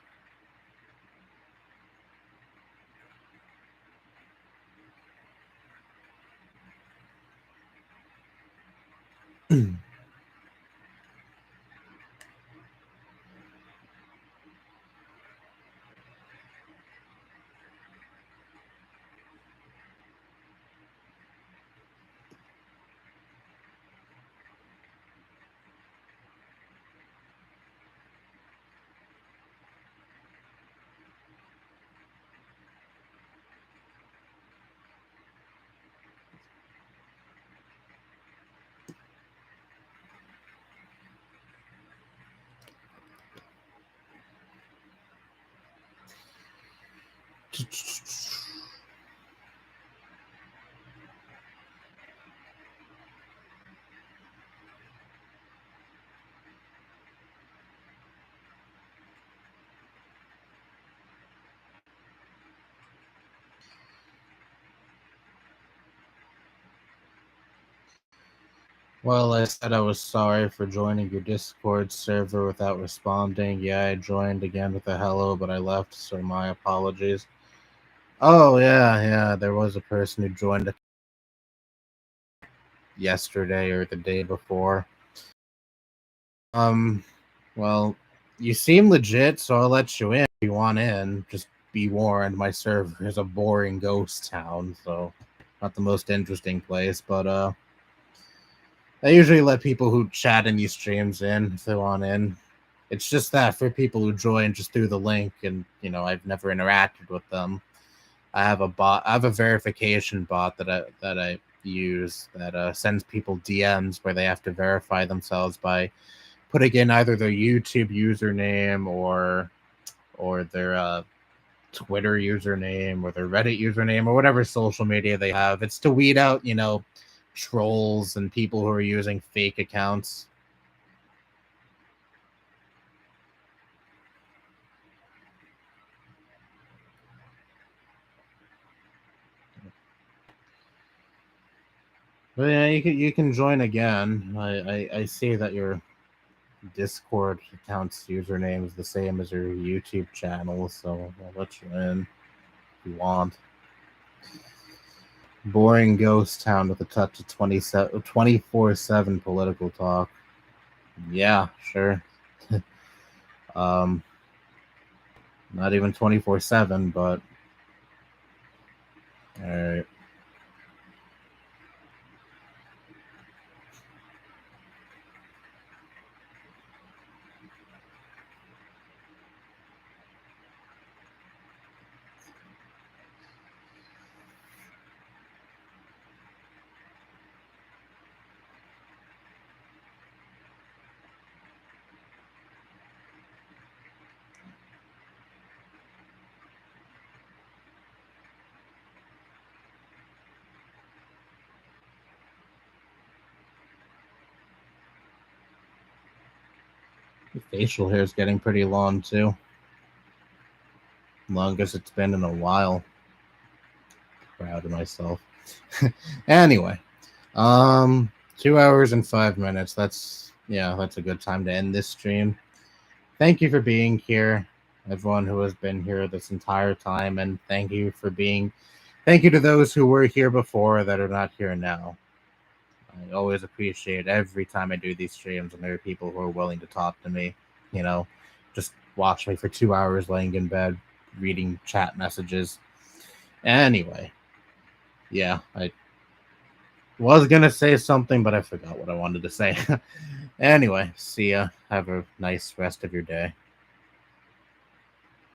Well, I said I was sorry for joining your Discord server without responding. Yeah, I joined again with a hello, but I left, so my apologies. Oh, yeah, there was a person who joined yesterday or the day before. Well, you seem legit, so I'll let you in if you want in. Just be warned, my server is a boring ghost town, so not the most interesting place, but I usually let people who chat in these streams in if they want in. It's just that for people who join just through the link and I've never interacted with them. I have a bot. I have a verification bot that I use that sends people DMs where they have to verify themselves by putting in either their YouTube username or their Twitter username or their Reddit username or whatever social media they have. It's to weed out trolls and people who are using fake accounts. But yeah, you can join again. I see that your Discord account's username is the same as your YouTube channel, so I'll let you in if you want. Boring ghost town with a touch of 24/7 political talk. Yeah, sure. Not even 24/7, but all right. Your facial hair is getting pretty long too. Longest it's been in a while. Proud of myself. Anyway, 2 hours and 5 minutes. That's a good time to end this stream. Thank you for being here, everyone who has been here this entire time, and thank you to those who were here before that are not here now. I always appreciate every time I do these streams and there are people who are willing to talk to me, you know, just watch me for 2 hours laying in bed, reading chat messages. Anyway, yeah, I was gonna say something, but I forgot what I wanted to say. Anyway, see ya. Have a nice rest of your day.